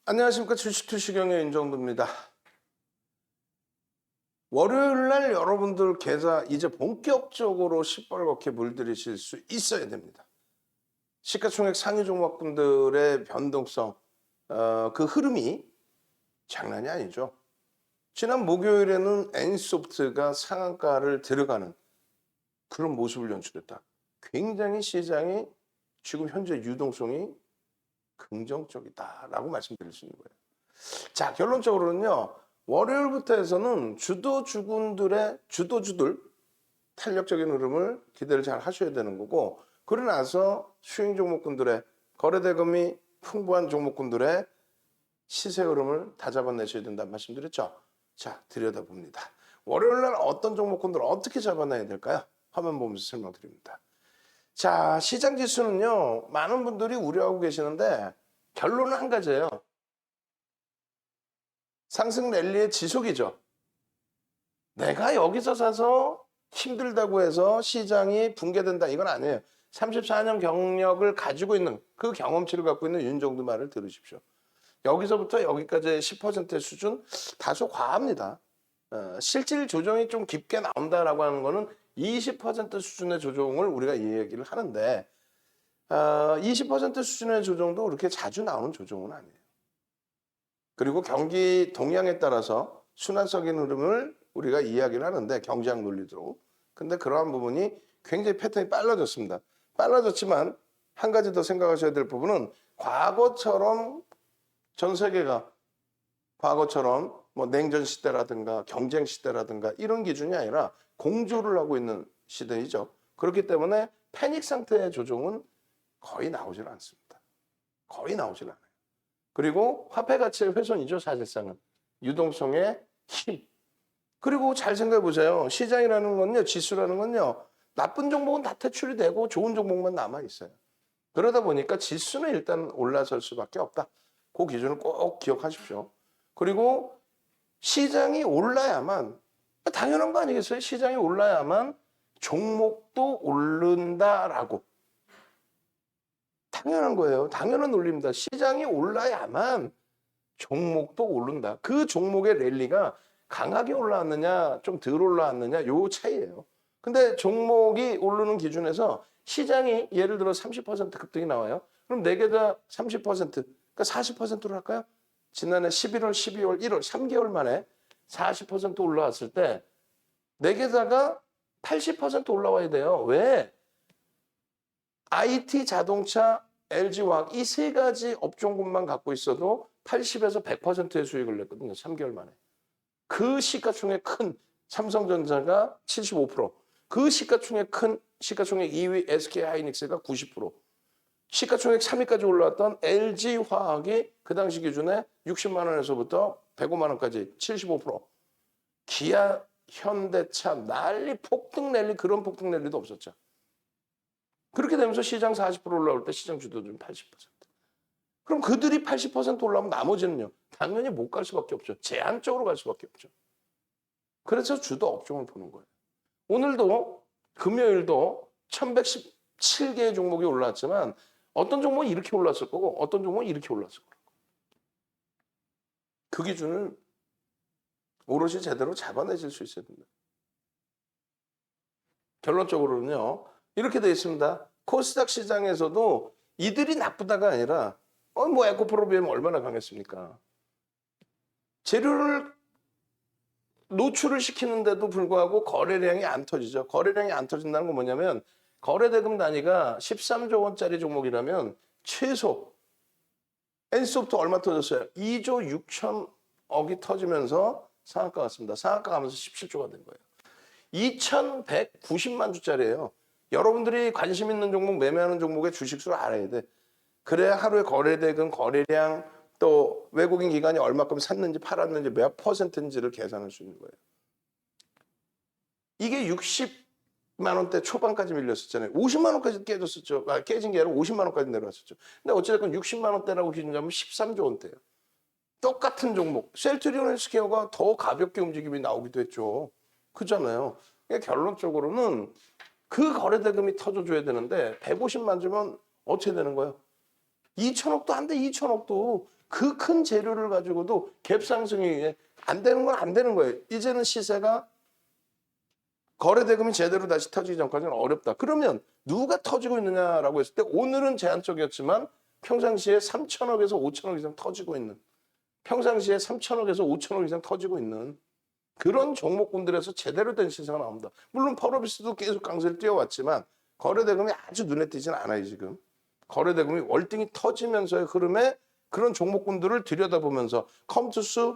안녕하십니까. 주식투시경의 윤정두입니다. 월요일날 여러분들 계좌 이제 본격적으로 시뻘겋게 물들이실 수 있어야 됩니다. 시가총액 상위 종목군들의 변동성, 그 흐름이 장난이 아니죠. 지난 목요일에는 N소프트가 상한가를 들어가는 그런 모습을 연출했다. 굉장히 시장이 지금 현재 유동성이 긍정적이다라고 말씀드릴 수 있는 거예요. 자, 결론적으로는요. 월요일부터 해서는 주도주들 탄력적인 흐름을 기대를 잘 하셔야 되는 거고, 그러고 나서 수익 종목군들의 거래대금이 풍부한 종목군들의 시세 흐름을 다 잡아내셔야 된다는 말씀드렸죠. 자, 들여다봅니다. 월요일날 어떤 종목군들 어떻게 잡아내야 될까요? 화면 보면서 설명드립니다. 자, 시장 지수는요. 많은 분들이 우려하고 계시는데 결론은 한 가지예요. 상승 랠리의 지속이죠. 내가 여기서 사서 힘들다고 해서 시장이 붕괴된다 이건 아니에요. 34년 경력을 가지고 있는 그 경험치를 갖고 있는 윤정두 말을 들으십시오. 여기서부터 여기까지의 10%의 수준 다소 과합니다. 실질 조정이 좀 깊게 나온다라고 하는 거는 20% 수준의 조정을 우리가 이야기를 하는데 20% 수준의 조정도 그렇게 자주 나오는 조정은 아니에요. 그리고 경기 동향에 따라서 순환적인 흐름을 우리가 이야기를 하는데 경제학 논리로. 근데 그러한 부분이 굉장히 패턴이 빨라졌습니다. 빨라졌지만 한 가지 더 생각하셔야 될 부분은 과거처럼 전 세계가 과거처럼 뭐 냉전 시대라든가 경쟁 시대라든가 이런 기준이 아니라 공조를 하고 있는 시대이죠. 그렇기 때문에 패닉 상태의 조정은 거의 나오질 않습니다. 거의 나오질 않아요. 그리고 화폐 가치의 훼손이죠, 사실상은. 유동성의 힘. 그리고 잘 생각해 보세요. 시장이라는 건요, 지수라는 건요, 나쁜 종목은 다 퇴출이 되고 좋은 종목만 남아 있어요. 그러다 보니까 지수는 일단 올라설 수밖에 없다. 그 기준을 꼭 기억하십시오. 그리고 시장이 올라야만, 당연한 거 아니겠어요? 시장이 올라야만 종목도 오른다라고. 당연한 거예요. 당연한 논리입니다. 시장이 올라야만 종목도 오른다. 그 종목의 랠리가 강하게 올라왔느냐, 좀 덜 올라왔느냐, 요 차이예요. 근데 종목이 오르는 기준에서 시장이 예를 들어 30% 급등이 나와요. 그럼 4개 다 30%, 그러니까 40%로 할까요? 지난해 11월, 12월, 1월, 3개월 만에 40% 올라왔을 때 4개 다가 80% 올라와야 돼요. 왜? IT, 자동차, LG화학 이 세 가지 업종군만 갖고 있어도 80에서 100%의 수익을 냈거든요. 3개월 만에. 그 시가총액 큰 삼성전자가 75%, 그 시가총액 큰 시가총액 2위 SK하이닉스가 90%, 시가총액 3위까지 올라왔던 LG화학이 그 당시 기준에 60만 원에서부터 105만 원까지 75%, 기아, 현대차 난리 폭등 랠리 그런 폭등 랠리도 없었죠. 그렇게 되면서 시장 40% 올라올 때 시장 주도율은 80%. 그럼 그들이 80% 올라오면 나머지는요. 당연히 못 갈 수밖에 없죠. 제한적으로 갈 수밖에 없죠. 그래서 주도 업종을 보는 거예요. 오늘도 금요일도 1117개의 종목이 올랐지만 어떤 종목은 이렇게 올랐을 거고 어떤 종목은 이렇게 올랐을 거고. 그 기준을 오롯이 제대로 잡아내실 수 있어야 됩니다. 결론적으로는요. 이렇게 되어 있습니다. 코스닥 시장에서도 이들이 나쁘다가 아니라 뭐 에코프로비엠 얼마나 강했습니까? 재료를 노출을 시키는데도 불구하고 거래량이 안 터지죠. 거래량이 안 터진다는 건 뭐냐면 거래대금 단위가 13조 원짜리 종목이라면 최소 N소프트 얼마 터졌어요? 2조 6천억이 터지면서 상한가 갔습니다. 상한가 가면서 17조가 된 거예요. 2,190만 주짜리예요. 여러분들이 관심 있는 종목, 매매하는 종목의 주식수를 알아야 돼. 그래야 하루에 거래대금, 거래량, 또 외국인 기관이 얼마큼 샀는지 팔았는지 몇 %인지를 계산할 수 있는 거예요. 이게 60만 원대 초반까지 밀렸었잖아요. 50만 원까지 깨졌었죠. 깨진 게 아니라 50만 원까지 내려왔었죠. 근데 어쨌든 60만 원대라고 기준 잡으면 13조 원대예요. 똑같은 종목. 셀트리온 헬스케어가 더 가볍게 움직임이 나오기도 했죠. 그잖아요. 그러니까 결론적으로는 그 거래대금이 터져줘야 되는데 150만 주면 어떻게 되는 거예요? 2천억도 안 돼. 2천억도. 그 큰 재료를 가지고도 갭 상승이 안 되는 건 안 되는 거예요. 이제는 시세가 거래 대금이 제대로 다시 터지기 전까지는 어렵다. 그러면 누가 터지고 있느냐라고 했을 때 오늘은 제한적이었지만 평상시에 3천억에서 5천억 이상 터지고 있는, 평상시에 3천억에서 5천억 이상 터지고 있는 그런 종목군들에서 제대로 된 시세가 나옵니다. 물론 펄어비스도 계속 강세를 띄워왔지만 거래 대금이 아주 눈에 띄지는 않아요. 지금 거래 대금이 월등히 터지면서의 흐름에 그런 종목군들을 들여다보면서 컴투스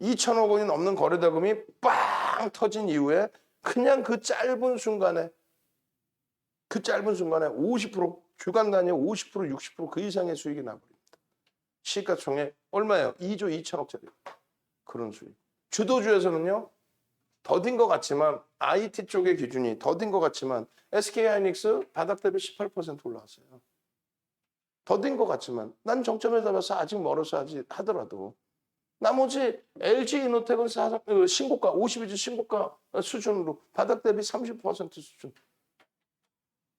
2천억 원이 넘는 거래 대금이 빵 터진 이후에 그냥 그 짧은 순간에 50% 주간 단위 50% 60% 그 이상의 수익이 나버립니다. 시가총액 얼마예요? 2조 2천억짜리 그런 수익. 주도주에서는요. 더딘 것 같지만 IT 쪽의 기준이 더딘 것 같지만 SK하이닉스 바닥 대비 18% 올라왔어요. 더딘 것 같지만 난 정점에 잡아서 아직 멀어서 하더라도 나머지 LG이노텍은 신고가 52주 신고가 수준으로 바닥 대비 30% 수준.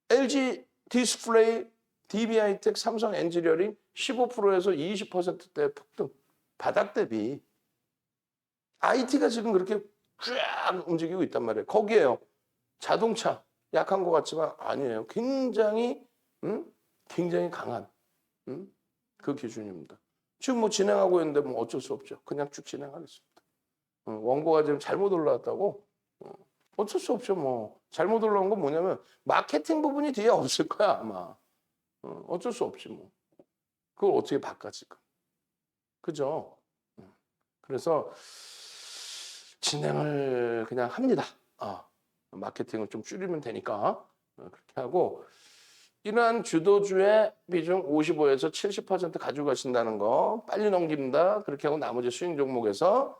LG 디스플레이, DB하이텍, 삼성 엔지니어링 15%에서 20%대 폭등. 바닥 대비. IT가 지금 그렇게 쫙 움직이고 있단 말이에요. 거기에요. 자동차 약한 것 같지만 아니에요. 굉장히 강한 그 기준입니다. 지금 뭐 진행하고 있는데 뭐 어쩔 수 없죠. 그냥 쭉 진행하겠습니다. 원고가 지금 잘못 올라왔다고 어쩔 수 없죠. 뭐 잘못 올라온 건 뭐냐면 마케팅 부분이 뒤에 없을 거야 아마. 어쩔 수 없지 뭐. 그걸 어떻게 바꿔 지금. 그죠? 그래서 진행을 그냥 합니다. 마케팅을 좀 줄이면 되니까 그렇게 하고 이러한 주도주의 비중 55에서 70% 가지고 가신다는 거 빨리 넘깁니다. 그렇게 하고 나머지 수익 종목에서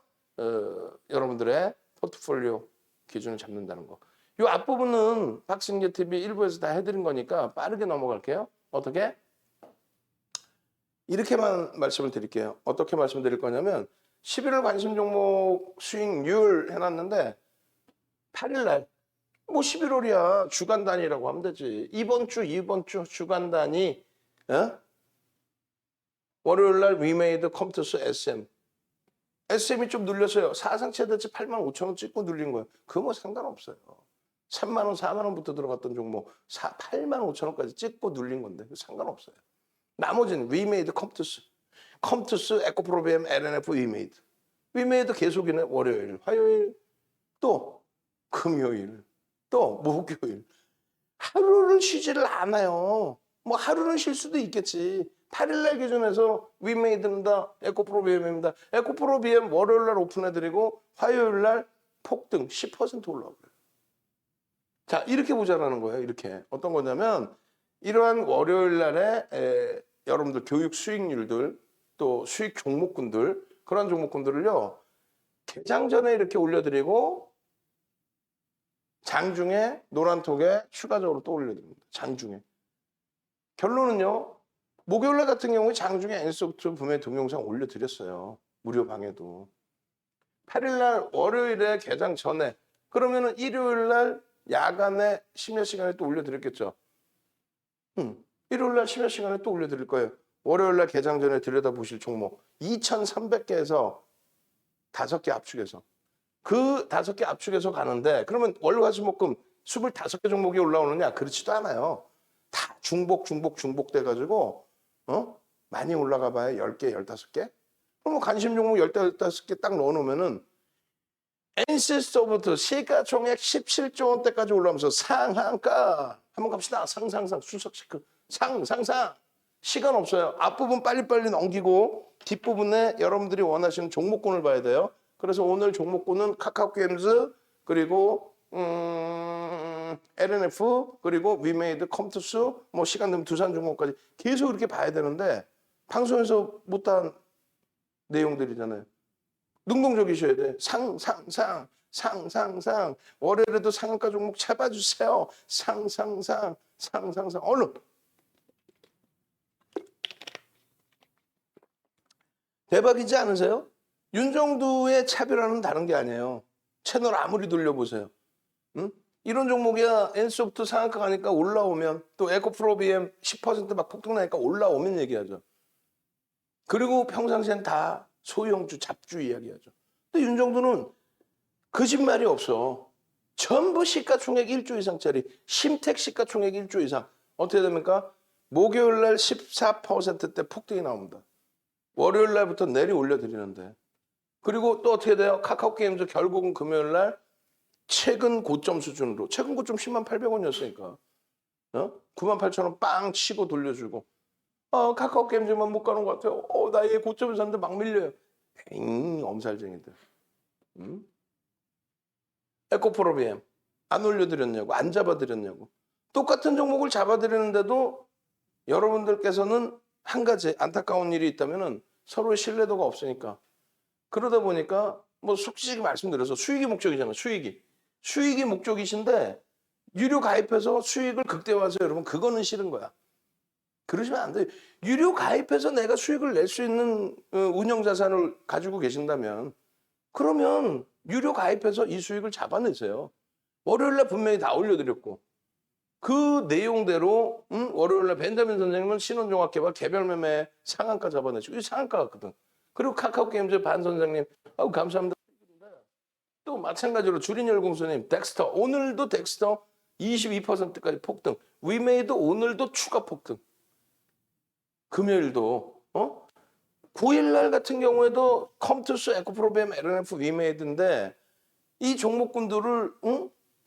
여러분들의 포트폴리오 기준을 잡는다는 거. 이 앞부분은 박신재 TV 일부에서 다 해드린 거니까 빠르게 넘어갈게요. 어떻게? 이렇게만 말씀을 드릴게요. 어떻게 말씀드릴 거냐면 11월 관심 종목 수익률 해놨는데 8일날 뭐 11월이야 주간 단위라고 하면 되지. 이번 주 주간 단위 월요일날 위메이드 컴투스 SM SM이 좀 눌렸어요. 사상 최대치 85,000원 찍고 눌린 거예요. 그거 뭐 상관없어요. 3만 원, 4만 원부터 들어갔던 종목 85,000원까지 찍고 눌린 건데 상관없어요. 나머지는 위메이드 컴투스 에코프로비엠 LNF 위메이드 계속이네. 월요일, 화요일, 또 금요일, 또 목요일. 하루를 쉬지를 않아요. 뭐 하루는 쉴 수도 있겠지. 8일날 기준에서 위메이드입니다. 에코프로비엠입니다. 에코프로비엠 월요일날 오픈해드리고 화요일날 폭등 10% 올라오고요. 자, 이렇게 보자라는 거예요. 이렇게. 어떤 거냐면 이러한 월요일날에 여러분들 교육 수익률들 또 수익 종목군들 그런 종목군들을요. 개장 전에 이렇게 올려드리고 장중에 노란톡에 추가적으로 또 올려드립니다. 장중에. 결론은요. 목요일날 같은 경우에 장중에 엔소프트 구매 동영상 올려드렸어요. 무료 방에도. 8일날 월요일에 개장 전에 그러면은 일요일날 야간에 심야 시간에 또 올려드렸겠죠. 일요일날 심야 시간에 또 올려드릴 거예요. 월요일날 개장 전에 들여다보실 종목 2,300개에서 5개 압축해서 그 5개 압축해서 가는데 그러면 월화수목금 25개 종목이 올라오느냐? 그렇지도 않아요. 다 중복 돼가지고 많이 올라가 봐야 10개, 15개? 그럼 관심 종목 10개, 15개 딱 넣어놓으면은 NC소프트 시가총액 17조 원대까지 올라오면서 상한가 한번 갑시다. 상상상 수석시크 상상상 시간 없어요. 앞부분 빨리빨리 넘기고 뒷부분에 여러분들이 원하시는 종목군을 봐야 돼요. 그래서 오늘 종목군은 카카오게임즈 그리고 LNF 그리고 위메이드 컴투스 뭐 시간 되면 두산중공까지 계속 이렇게 봐야 되는데 방송에서 못한 내용들이잖아요. 능동적이셔야 돼. 상상상 월요일에도 상한가 종목 잡아주세요. 상상상 얼른. 대박이지 않으세요? 윤정두의 차별화는 다른 게 아니에요. 채널 아무리 돌려보세요. 이런 종목이야 엔소프트 상한가 가니까 올라오면 또 에코프로비엠 10%막 폭등나니까 올라오면 얘기하죠. 그리고 평상시엔 다 소형주 잡주 이야기하죠. 근데 윤정도는 거짓말이 없어. 전부 시가총액 1조 이상짜리 심택 시가총액 1조 이상 어떻게 됩니까? 목요일 날 14%대 폭등이 나옵니다. 월요일 날부터 내리 올려드리는데 그리고 또 어떻게 돼요? 카카오게임즈 결국은 금요일 날 최근 고점 수준으로 최근 고점 10만 800원이었으니까 98,000원 빵 치고 돌려주고 카카오게임즈만 못 가는 것 같아요. 나 얘 고점에 샀는데 막 밀려요. 엄살쟁이들. 에코프로비엠 안 올려드렸냐고 안 잡아드렸냐고 똑같은 종목을 잡아드리는데도 여러분들께서는 한 가지 안타까운 일이 있다면 서로의 신뢰도가 없으니까 그러다 보니까 뭐 솔직히 말씀드려서 수익이 목적이잖아요. 수익이 목적이신데 유료 가입해서 수익을 극대화하세요. 여러분 그거는 싫은 거야. 그러시면 안 돼요. 유료 가입해서 내가 수익을 낼 수 있는 운영 자산을 가지고 계신다면 그러면 유료 가입해서 이 수익을 잡아내세요. 월요일날 분명히 다 올려드렸고 그 내용대로 월요일날 벤자민 선생님은 신원종합개발 개별매매 상한가 잡아내시고 이 상한가 같거든. 그리고 카카오게임즈 반 선생님 감사합니다. 또 마찬가지로 주린열공수님 덱스터 오늘도 덱스터 22%까지 폭등. 위메이도 오늘도 추가 폭등. 금요일도 9일날 같은 경우에도 컴투스, 에코프로비엠, LNF, 위메이드인데 이 종목군들을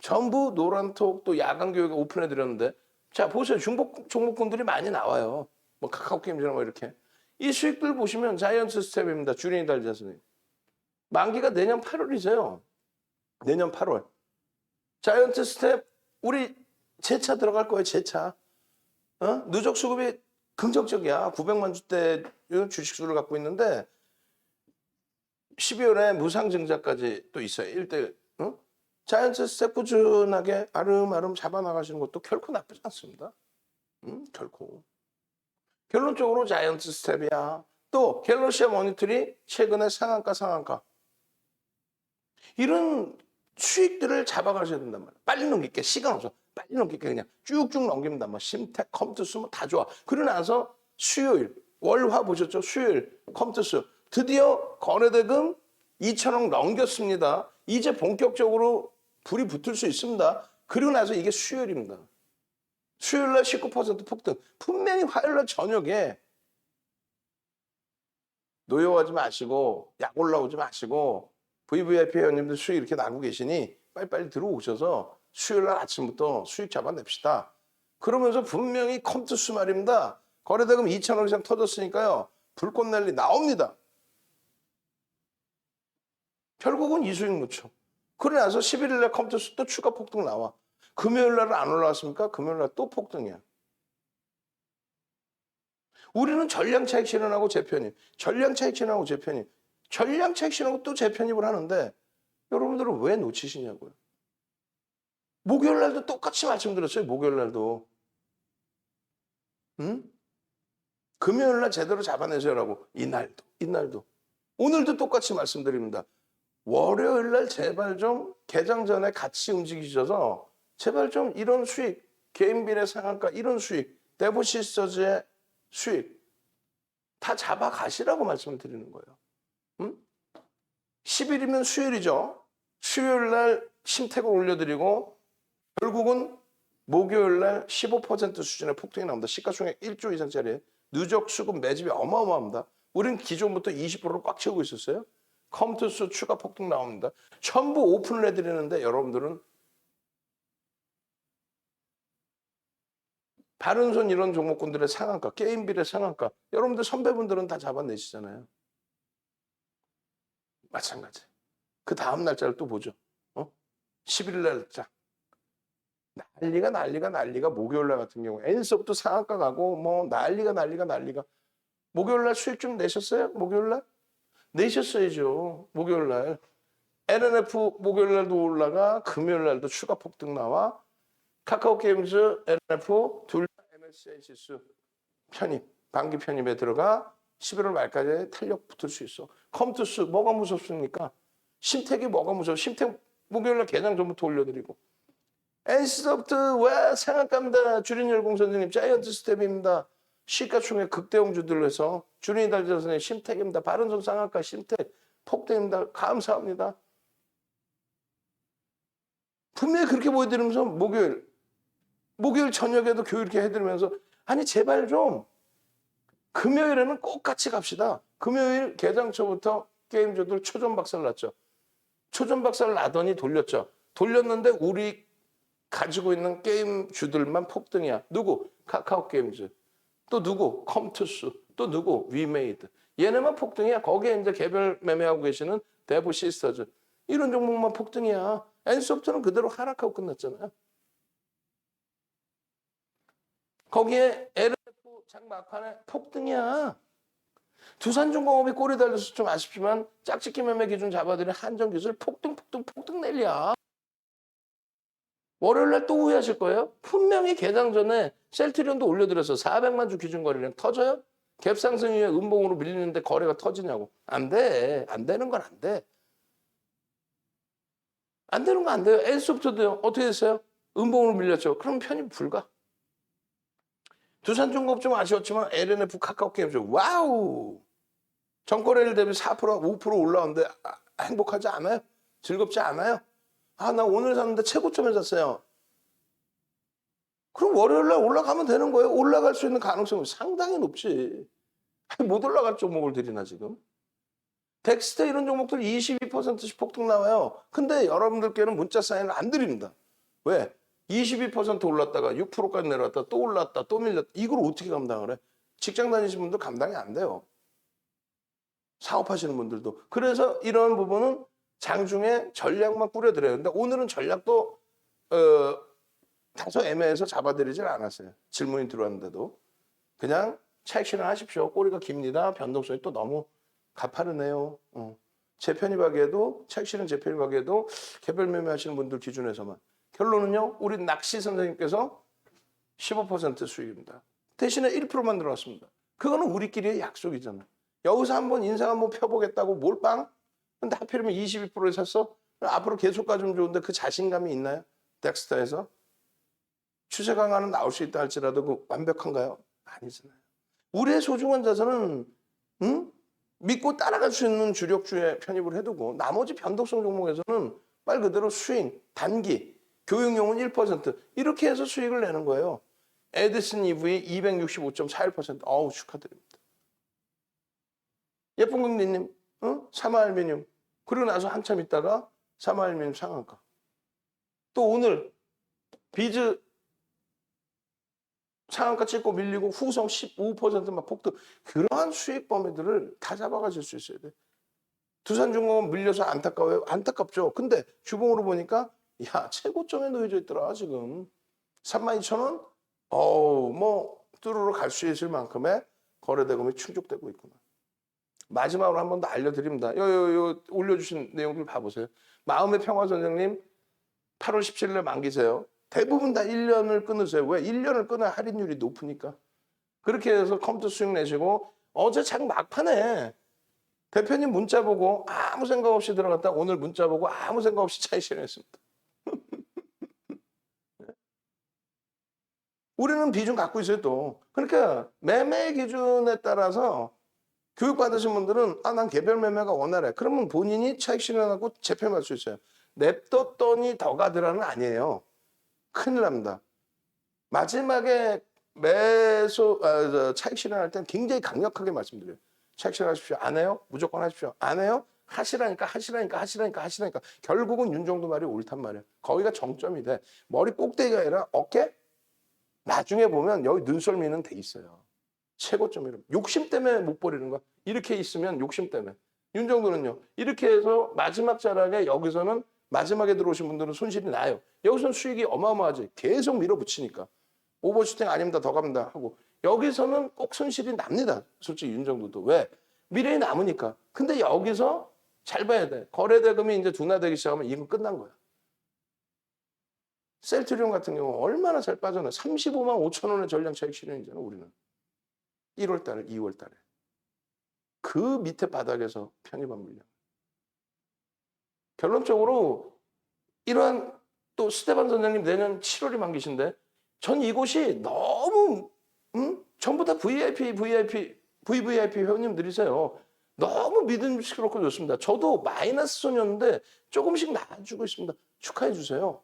전부 노란톡 또 야간교육에 오픈해드렸는데 자 보세요. 종목군들이 많이 나와요. 뭐 카카오게임즈나 뭐 이렇게. 이 수익들 보시면 자이언트 스텝입니다. 주린이 달자스님. 만기가 내년 8월이세요. 내년 8월. 자이언트 스텝 우리 재차 들어갈 거예요. 재차. 누적 수급이 긍정적이야. 900만 주대 주식수를 갖고 있는데 12월에 무상증자까지 또 있어요. 1대1. 자이언트 스텝 꾸준하게 아름아름 잡아나가시는 것도 결코 나쁘지 않습니다. 결코. 결론적으로 자이언트 스텝이야. 또 갤럭시아 모니터리 최근에 상한가. 이런 수익들을 잡아가셔야 된단 말이야. 빨리 넘길게. 시간 없어. 빨리 넘길게. 그냥 쭉쭉 넘깁니다. 뭐 심텍, 컴투스 뭐 다 좋아. 그러고 나서 수요일, 월화 보셨죠? 수요일, 컴투스. 드디어 거래대금 2천억 넘겼습니다. 이제 본격적으로 불이 붙을 수 있습니다. 그리고 나서 이게 수요일입니다. 수요일날 19% 폭등. 분명히 화요일날 저녁에 노여워하지 마시고 약 올라오지 마시고 VVIP 회원님들 수익 이렇게 나고 계시니 빨리빨리 들어오셔서 수요일날 아침부터 수익 잡아냅시다. 그러면서 분명히 컴투스 말입니다. 거래대금 2천억 이상 터졌으니까요. 불꽃 랠리 나옵니다. 결국은 이 수익 묻혀. 그러고 나서 11일날 컴투스 또 추가 폭등 나와. 금요일날은 안 올라왔습니까? 금요일날 또 폭등이야. 우리는 전량차익 실현하고 재편입. 전량차익 실현하고 재편입. 전량차익 실현하고 또 재편입을 하는데 여러분들은 왜 놓치시냐고요. 목요일날도 똑같이 말씀드렸어요. 목요일날도. 금요일날 제대로 잡아내세요라고. 이날도. 오늘도 똑같이 말씀드립니다. 월요일날 제발 좀 개장 전에 같이 움직이셔서 제발 좀 이런 수익, 개인비례 상한가 이런 수익, 데보시스터즈의 수익 다 잡아가시라고 말씀을 드리는 거예요. 10일이면 수요일이죠. 수요일날 심택을 올려드리고 결국은 목요일날 15% 수준의 폭등이 나옵니다. 시가총액 1조 이상짜리 누적 수급 매집이 어마어마합니다. 우리는 기존부터 20%를 꽉 채우고 있었어요. 컴투스 추가 폭등 나옵니다. 전부 오픈을 해드리는데 여러분들은 바른손 이런 종목군들의 상한가, 게임빌의 상한가 여러분들 선배분들은 다 잡아내시잖아요. 마찬가지. 그 다음 날짜를 또 보죠. 11일 날짜. 난리가 목요일 날 같은 경우 엔서부터 상한가 가고 뭐 난리가. 목요일 날 수익 좀 내셨어요? 목요일 날? 내셨어야죠. 목요일 날. LNF 목요일 날도 올라가 금요일 날도 추가 폭등 나와. 카카오게임즈, LNF 둘 다 MSCI 지수 편입, 반기 편입에 들어가 11월 말까지 탄력 붙을 수 있어. 컴투스 뭐가 무섭습니까? 심택이 뭐가 무서워? 심택 목요일 날 개장 전부터 올려드리고 NC소프트 왜 생각합니다. 주린열공 선생님 자이언트 스텝입니다. 시가총액 극대형주들로 해서 주린이 달자 선생님 심택입니다. 바른손 상한가 심택 폭등입니다. 감사합니다. 분명히 그렇게 보여드리면서 목요일 저녁에도 교육 이렇게 해드리면서 아니 제발 좀 금요일에는 꼭 같이 갑시다. 금요일 개장초부터 게임주들 초전 박살 났죠. 초전 박살 나더니 돌렸죠. 돌렸는데 우리 가지고 있는 게임주들만 폭등이야. 누구? 카카오 게임즈. 또 누구? 컴투스. 또 누구? 위메이드. 얘네만 폭등이야. 거기에 이제 개별 매매하고 계시는 대부 시스터즈. 이런 종목만 폭등이야. NC소프트는 그대로 하락하고 끝났잖아요. 거기에 LF 장 막판에 폭등이야. 두산중공업이 꼬리 달려서 좀 아쉽지만 짝짓기 매매 기준 잡아드린 한정기술 폭등 낼리야. 월요일날 또 후회하실 거예요? 분명히 개장 전에 셀트리온도 올려드려서 400만 주 기준 거래량 터져요? 갭상승 이후에 음봉으로 밀리는데 거래가 터지냐고. 안 돼. 안 되는 건 안 돼. 안 되는 건 안 돼요. NC소프트도요. 어떻게 됐어요? 음봉으로 밀렸죠. 그럼 편입 불가. 두산중공업 좀 아쉬웠지만 LNF 카카오 게임즈 와우. 전거래일 대비 4% 5% 올라오는데 행복하지 않아요? 즐겁지 않아요? 아, 나 오늘 샀는데 최고점에 샀어요. 그럼 월요일날 올라가면 되는 거예요. 올라갈 수 있는 가능성은 상당히 높지. 못 올라갈 종목을 드리나 지금. 덱스터 이런 종목들 22%씩 폭등 나와요. 근데 여러분들께는 문자 사인을 안 드립니다. 왜? 22% 올랐다가 6%까지 내려왔다 또 올랐다 또 밀렸다. 이걸 어떻게 감당을 해? 직장 다니시는 분들 감당이 안 돼요. 사업하시는 분들도. 그래서 이런 부분은 장중에 전략만 뿌려드려요. 근데 오늘은 전략도 다소 애매해서 잡아드리질 않았어요. 질문이 들어왔는데도. 그냥 차익 실현하십시오. 꼬리가 깁니다. 변동성이 또 너무 가파르네요. 재편입하기에도 차익 실현 재편입하기에도 개별 매매하시는 분들 기준에서만. 결론은요. 우리 낚시 선생님께서 15% 수익입니다. 대신에 1%만 들어왔습니다. 그거는 우리끼리의 약속이잖아요. 여기서 한번 인상 한번 펴보겠다고 몰빵? 근데 하필이면 22%에 샀어? 앞으로 계속 가주면 좋은데 그 자신감이 있나요? 덱스터에서? 추세 강화는 나올 수 있다 할지라도 그 완벽한가요? 아니잖아요. 우리의 소중한 자산은 믿고 따라갈 수 있는 주력주에 편입을 해두고 나머지 변동성 종목에서는 말 그대로 스윙, 단기, 교육용은 1% 이렇게 해서 수익을 내는 거예요. 에디슨 EV 265.41% 어우 축하드립니다. 예쁜 금리님 사마알미늄 그러고 나서 한참 있다가 사마알미늄 상한가 또 오늘 비즈 상한가 찍고 밀리고 후성 15%만 폭등 그러한 수익 범위들을 다 잡아가실 수 있어야 돼. 두산중공업 밀려서 안타까워요? 안타깝죠. 근데 주봉으로 보니까 야 최고점에 놓여져 있더라 지금 32,000원 뭐 뚜루로 갈 수 있을 만큼의 거래대금이 충족되고 있구나. 마지막으로 한 번 더 알려드립니다. 요 올려주신 내용들 봐보세요. 마음의 평화 선생님 8월 17일에 만기세요. 대부분 다 1년을 끊으세요. 왜? 1년을 끊어야 할인율이 높으니까. 그렇게 해서 컴퓨터 수익 내시고 어제 장 막판에 대표님 문자 보고 아무 생각 없이 들어갔다 오늘 문자 보고 아무 생각 없이 차익 실현했습니다. 우리는 비중 갖고 있어요 또. 그러니까 매매 기준에 따라서 교육받으신 분들은 난 개별 매매가 원활해. 그러면 본인이 차익 실현하고 재편할 수 있어요. 냅뒀더니 더 가더라는 아니에요. 큰일 납니다. 마지막에 차익 실현할 땐 굉장히 강력하게 말씀드려요. 차익 실현하십시오. 안 해요? 무조건 하십시오. 안 해요? 하시라니까. 결국은 윤정도 말이 옳단 말이에요. 거기가 정점이 돼. 머리 꼭대기가 아니라 어깨? 나중에 보면 여기 눈썰미는 돼 있어요. 최고점이라 욕심 때문에 못 버리는 거야. 이렇게 있으면 욕심 때문에. 윤정도는요. 이렇게 해서 마지막 자락에 여기서는 마지막에 들어오신 분들은 손실이 나요. 여기서는 수익이 어마어마하지. 계속 밀어붙이니까. 오버슈팅 아닙니다. 더 갑니다. 하고. 여기서는 꼭 손실이 납니다. 솔직히 윤정도도. 왜? 미래에 남으니까. 근데 여기서 잘 봐야 돼. 거래대금이 이제 둔화되기 시작하면 이건 끝난 거야. 셀트리온 같은 경우 얼마나 잘 빠져나. 35만 5천 원의 전량 차익 실현이잖아. 우리는. 1월 달에, 2월 달에. 그 밑에 바닥에서 편입한 물량. 결론적으로 이러한 또 스테반 선생님 내년 7월이 만기신데 전 이곳이 너무 전부 다 VVIP 회원님들이세요. 너무 믿음직스럽고 좋습니다. 저도 마이너스 손이었는데 조금씩 나아지고 있습니다. 축하해 주세요.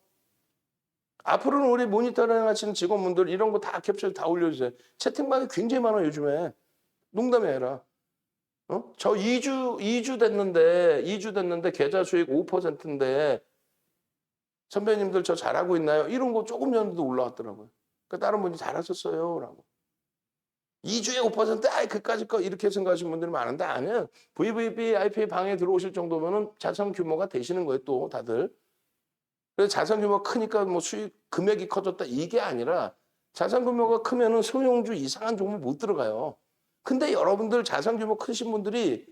앞으로는 우리 모니터링 하시는 직원분들 이런 거 다 캡처 다 올려주세요. 채팅방이 굉장히 많아요, 요즘에. 농담이 아니라. 저 2주 됐는데 계좌 수익 5%인데 선배님들 저 잘하고 있나요? 이런 거 조금 전에도 올라왔더라고요. 그러니까 다른 분이 잘하셨어요. 라고. 2주에 5%? 아이, 그까짓 거 이렇게 생각하시는 분들이 많은데 아니에요. VVIP 방에 들어오실 정도면은 자산 규모가 되시는 거예요, 또 다들. 그래서 자산 규모가 크니까 뭐 수익 금액이 커졌다 이게 아니라 자산 규모가 크면은 소형주 이상한 종목 못 들어가요. 근데 여러분들 자산 규모 크신 분들이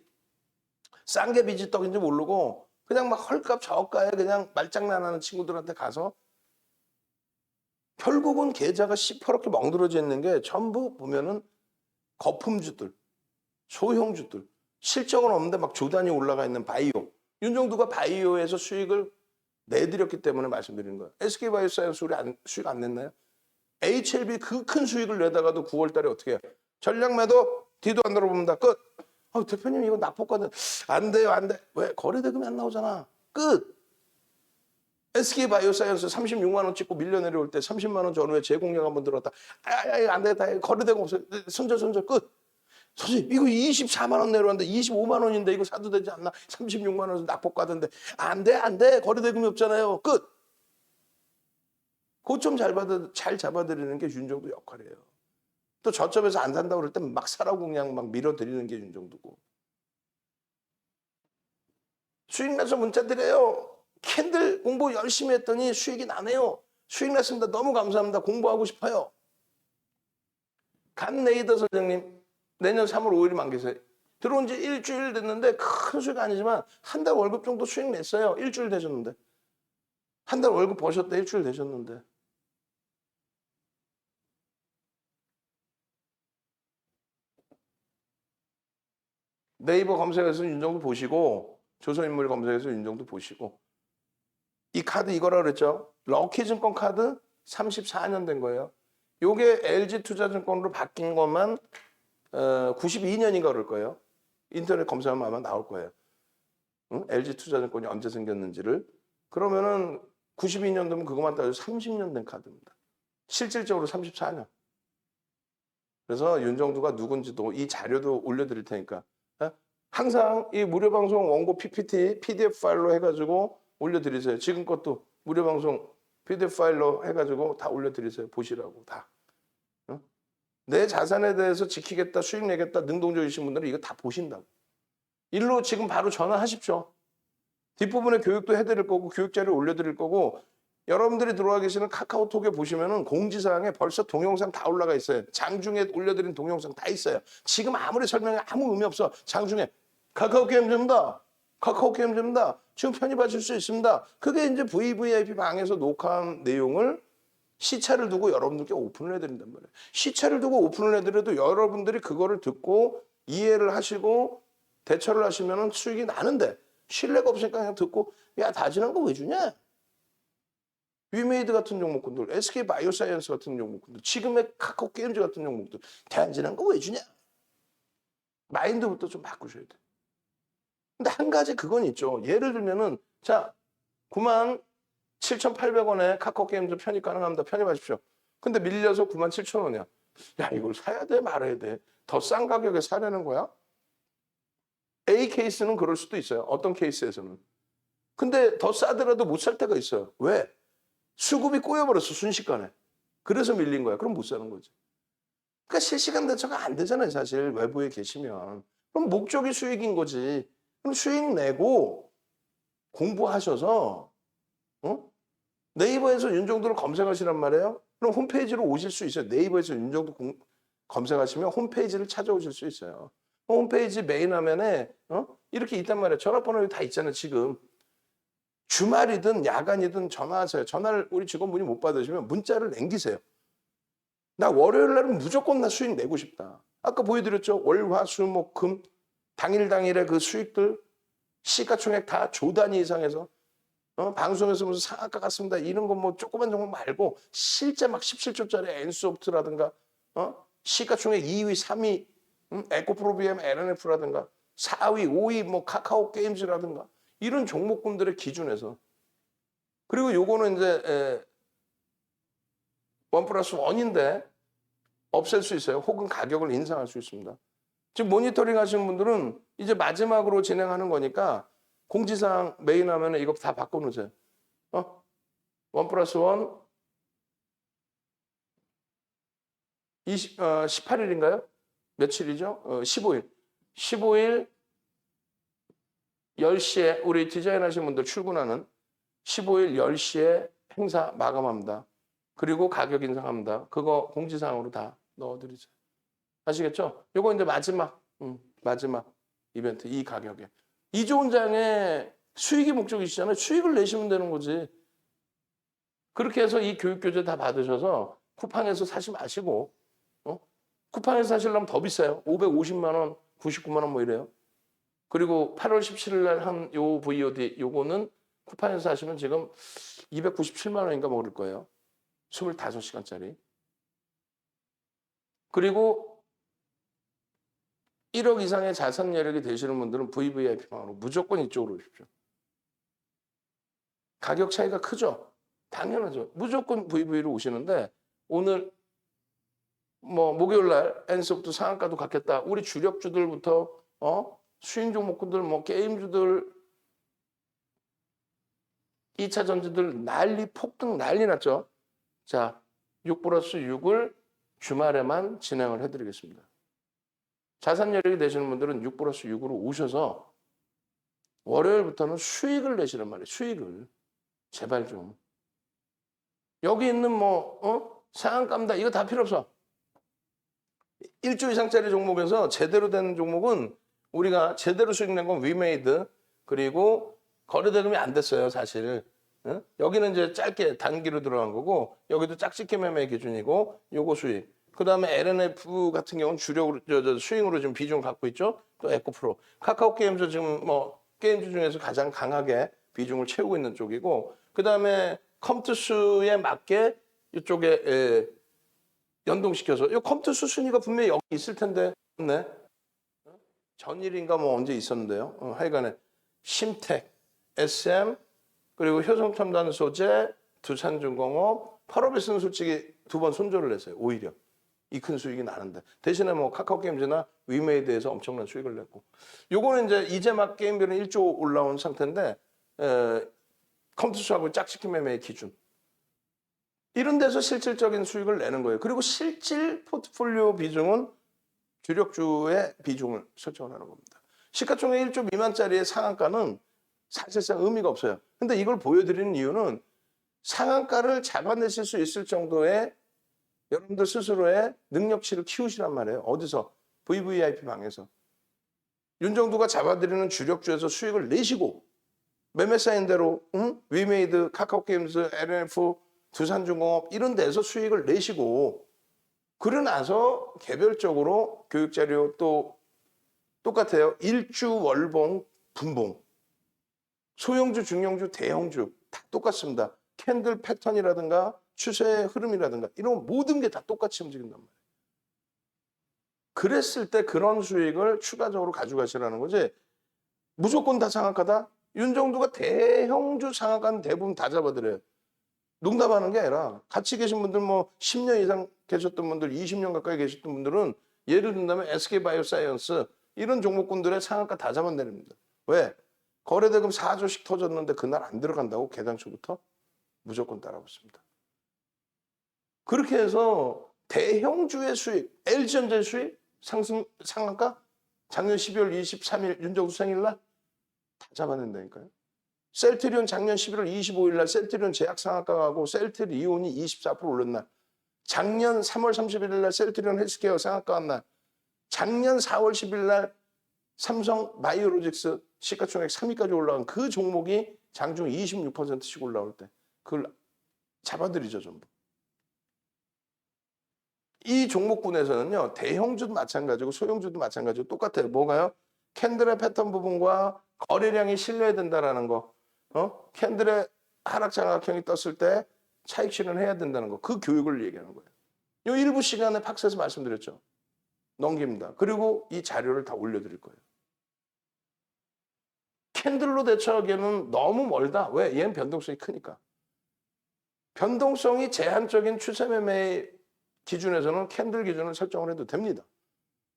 싼 게 비지떡인지 모르고 그냥 막 헐값 저가에 그냥 말장난하는 친구들한테 가서 결국은 계좌가 시퍼렇게 멍들어져 있는 게 전부 보면은 거품주들, 소형주들, 실적은 없는데 막 조단이 올라가 있는 바이오. 윤정두가 바이오에서 수익을 내드렸기 때문에 말씀드리는 거예요. SK바이오사이언스 우리 수익 안 냈나요? HLB 그 큰 수익을 내다가도 9월 달에 어떻게 해요? 전략 매도 뒤도 안 돌아봅니다. 끝. 대표님 이거 납폭과는 안 돼요. 안 돼. 왜? 거래대금이 안 나오잖아. 끝. SK바이오사이언스 36만 원 찍고 밀려 내려올 때 30만 원 전후에 재공략 한번 들어갔다. 안 되겠다. 거래대금 없어요. 손절 끝. 선생님 이거 24만 원 내려왔는데 25만 원인데 이거 사도 되지 않나? 36만 원에서 납폭과던데 안 돼. 거래대금이 없잖아요. 끝. 고점 잘 잡아드리는 게 윤정두 역할이에요. 또 저점에서 안 산다고 그럴 땐 막 사라고 그냥 막 밀어드리는 게 윤정두고. 수익 나서 문자 드려요. 캔들 공부 열심히 했더니 수익이 나네요. 수익 났습니다. 너무 감사합니다. 공부하고 싶어요. 간네이더 선생님 내년 3월 5일이 만기세요. 들어온 지 일주일 됐는데 큰 수익 아니지만 한 달 월급 정도 수익 냈어요. 일주일 되셨는데. 한 달 월급 버셨다 일주일 되셨는데. 네이버 검색해서 윤정두 보시고 조선인물 검색해서 윤정두 보시고 이 카드 이거라 그랬죠. 럭키증권 카드 34년 된 거예요. 요게 LG투자증권으로 바뀐 것만 92년인가 그럴 거예요. 인터넷 검색하면 아마 나올 거예요. 응? LG투자증권이 언제 생겼는지를. 그러면은 92년도면 그것만 따져도 30년 된 카드입니다. 실질적으로 34년. 그래서 윤정두가 누군지도 이 자료도 올려드릴 테니까 항상 이 무료 방송 원고 PPT, PDF 파일로 해가지고 올려드리세요. 지금 것도 무료 방송 PDF 파일로 해가지고 다 올려드리세요. 보시라고 다. 내 자산에 대해서 지키겠다, 수익 내겠다, 능동적이신 분들은 이거 다 보신다고. 일로 지금 바로 전화하십시오. 뒷부분에 교육도 해드릴 거고 교육자료 올려드릴 거고 여러분들이 들어와 계시는 카카오톡에 보시면은 공지사항에 벌써 동영상 다 올라가 있어요. 장중에 올려드린 동영상 다 있어요. 지금 아무리 설명해 아무 의미 없어. 장중에 카카오게임즈입니다. 카카오게임즈입니다. 지금 편입하실 수 있습니다. 그게 이제 VVIP 방에서 녹화한 내용을 시차를 두고 여러분들께 오픈을 해드린단 말이에요. 시차를 두고 오픈을 해드려도 여러분들이 그거를 듣고 이해를 하시고 대처를 하시면 수익이 나는데 신뢰가 없으니까 그냥 듣고 야 다지난 거 왜 주냐? 위메이드 같은 종목군들, SK바이오사이언스 같은 종목군들, 지금의 카카오게임즈 같은 종목들 다지난 거 왜 주냐? 마인드부터 좀 바꾸셔야 돼. 근데 한 가지 그건 있죠. 예를 들면은 자 97,800원에 카카오게임즈 편입 가능합니다. 편입하십시오. 근데 밀려서 97,000원이야. 야 이걸 사야 돼 말아야 돼. 더 싼 가격에 사려는 거야? A 케이스는 그럴 수도 있어요. 어떤 케이스에서는. 근데 더 싸더라도 못 살 때가 있어요. 왜? 수급이 꼬여버렸어 순식간에. 그래서 밀린 거야. 그럼 못 사는 거지. 그러니까 실시간 대처가 안 되잖아요. 사실 외부에 계시면. 그럼 목적이 수익인 거지. 그럼 수익 내고 공부하셔서 네이버에서 윤정두를 검색하시란 말이에요. 그럼 홈페이지로 오실 수 있어요. 네이버에서 윤정두 검색하시면 홈페이지를 찾아오실 수 있어요. 홈페이지 메인 화면에 이렇게 있단 말이에요. 전화번호 다 있잖아요. 지금. 주말이든 야간이든 전화하세요. 전화를 우리 직원분이 못 받으시면 문자를 남기세요. 나 월요일 날은 무조건 나 수익 내고 싶다. 아까 보여드렸죠. 월, 화, 수, 목, 금 당일의 그 수익들 시가총액 다 조 단위 이상해서 방송에서 무슨 상한가 같습니다. 이런 거 뭐 조그만 종목 말고 실제 막 17조짜리 엔소프트라든가 시가총액 2위, 3위 에코프로비엠, LNF라든가 4위, 5위 뭐 카카오 게임즈라든가 이런 종목군들의 기준에서 그리고 요거는 이제 원 플러스 원인데 없앨 수 있어요. 혹은 가격을 인상할 수 있습니다. 지금 모니터링 하시는 분들은 이제 마지막으로 진행하는 거니까 공지사항 메인 화면에 이거 다 바꿔놓으세요. 원 플러스 원 18일인가요? 며칠이죠? 15일. 15일 10시에 우리 디자인 하시는 분들 출근하는 15일 10시에 행사 마감합니다. 그리고 가격 인상합니다. 그거 공지사항으로 다 넣어드리세요. 아시겠죠? 요거 이제 마지막 이벤트 이 가격에. 이 좋은 장에 수익이 목적이시잖아요. 수익을 내시면 되는 거지. 그렇게 해서 이 교육교재 다 받으셔서 쿠팡에서 사지 마시고 쿠팡에서 사시려면 더 비싸요. 550만 원, 99만 원 뭐 이래요. 그리고 8월 17일 날 한 요 VOD 요거는 쿠팡에서 사시면 지금 297만 원인가 먹을 거예요. 25시간짜리. 그리고 1억 이상의 자산 여력이 되시는 분들은 VVIP방으로 무조건 이쪽으로 오십시오. 가격 차이가 크죠? 당연하죠. 무조건 VV로 오시는데 오늘 뭐 목요일 날 엔소프트 상한가도 갖겠다. 우리 주력주들부터 수익 종목군들 뭐 게임주들 2차 전지들 난리 폭등 난리 났죠. 자, 6 플러스 6을 주말에만 진행을 해드리겠습니다. 자산 여력이 되시는 분들은 6 플러스 6으로 오셔서 월요일부터는 수익을 내시란 말이에요. 수익을. 제발 좀. 여기 있는 뭐 상한가입니다. 이거 다 필요 없어. 1조 이상짜리 종목에서 제대로 된 종목은 우리가 제대로 수익 낸 건 위메이드 그리고 거래대금이 안 됐어요. 사실. 여기는 이제 짧게 단기로 들어간 거고 여기도 짝짓기 매매 기준이고 요거 수익. 그 다음에 LNF 같은 경우는 주력으로 수익으로 지금 비중을 갖고 있죠. 또 에코프로. 카카오 게임즈 지금 뭐 게임즈 중에서 가장 강하게 비중을 채우고 있는 쪽이고 그 다음에 컴투스에 맞게 이쪽에 연동시켜서 이 컴투스 순위가 분명히 여기 있을 텐데 네. 전일인가 뭐 언제 있었는데요. 하여간에 심텍, SM 그리고 효성첨단 소재, 두산중공업, 펄어비스는 솔직히 2번 손절을 했어요. 오히려 이 큰 수익이 나는데 대신에 뭐 카카오 게임즈나 위메이드에서 엄청난 수익을 냈고 요거는 이제 막 게임별은 1조 올라온 상태인데 컴투스하고 짝짓기 매매의 기준 이런 데서 실질적인 수익을 내는 거예요. 그리고 실질 포트폴리오 비중은 주력주의 비중을 설정을 하는 겁니다. 시가총액 1조 미만짜리의 상한가는 사실상 의미가 없어요. 근데 이걸 보여드리는 이유는 상한가를 잡아내실 수 있을 정도의 여러분들 스스로의 능력치를 키우시란 말이에요. 어디서? VVIP 방에서. 윤정두가 잡아드리는 주력주에서 수익을 내시고 매매 사인 대로 위메이드, 카카오게임즈, LNF, 두산중공업 이런 데서 수익을 내시고 그러고 나서 개별적으로 교육자료 또 똑같아요. 일주, 월봉, 분봉. 소형주, 중형주, 대형주 다 똑같습니다. 캔들 패턴이라든가 추세의 흐름이라든가 이런 모든 게 다 똑같이 움직인단 말이에요. 그랬을 때 그런 수익을 추가적으로 가져가시라는 거지. 무조건 다 상한가다? 윤정두가 대형주 상한가는 대부분 다 잡아드려요. 농담하는 게 아니라 같이 계신 분들 뭐 10년 이상 계셨던 분들, 20년 가까이 계셨던 분들은 예를 든다면 SK바이오사이언스 이런 종목군들의 상한가 다 잡아내립니다. 왜? 거래대금 4조씩 터졌는데 그날 안 들어간다고 개당초부터 무조건 따라붙습니다. 그렇게 해서 대형주의 수익, LG전자의 수익 상한가 작년 12월 23일 윤정수 생일날 다 잡아낸다니까요. 셀트리온 작년 11월 25일 날 셀트리온 제약 상한가하고 셀트리온이 24% 오른 날 작년 3월 31일 날 셀트리온 헬스케어 상한가 한 날 작년 4월 10일 날 삼성 바이오로직스 시가총액 3위까지 올라간 그 종목이 장중 26%씩 올라올 때 그걸 잡아들이죠 전부. 이 종목군에서는요 대형주도 마찬가지고 소형주도 마찬가지고 똑같아요. 뭐가요? 캔들의 패턴 부분과 거래량이 실려야 된다라는 거. 캔들의 하락 장악형이 떴을 때 차익 실현해야 된다는 거. 그 교육을 얘기하는 거예요. 요 일부 시간에 팍스에서 말씀드렸죠. 넘깁니다. 그리고 이 자료를 다 올려드릴 거예요. 캔들로 대처하기에는 너무 멀다. 왜? 얘는 변동성이 크니까. 변동성이 제한적인 추세 매매 기준에서는 캔들 기준을 설정을 해도 됩니다.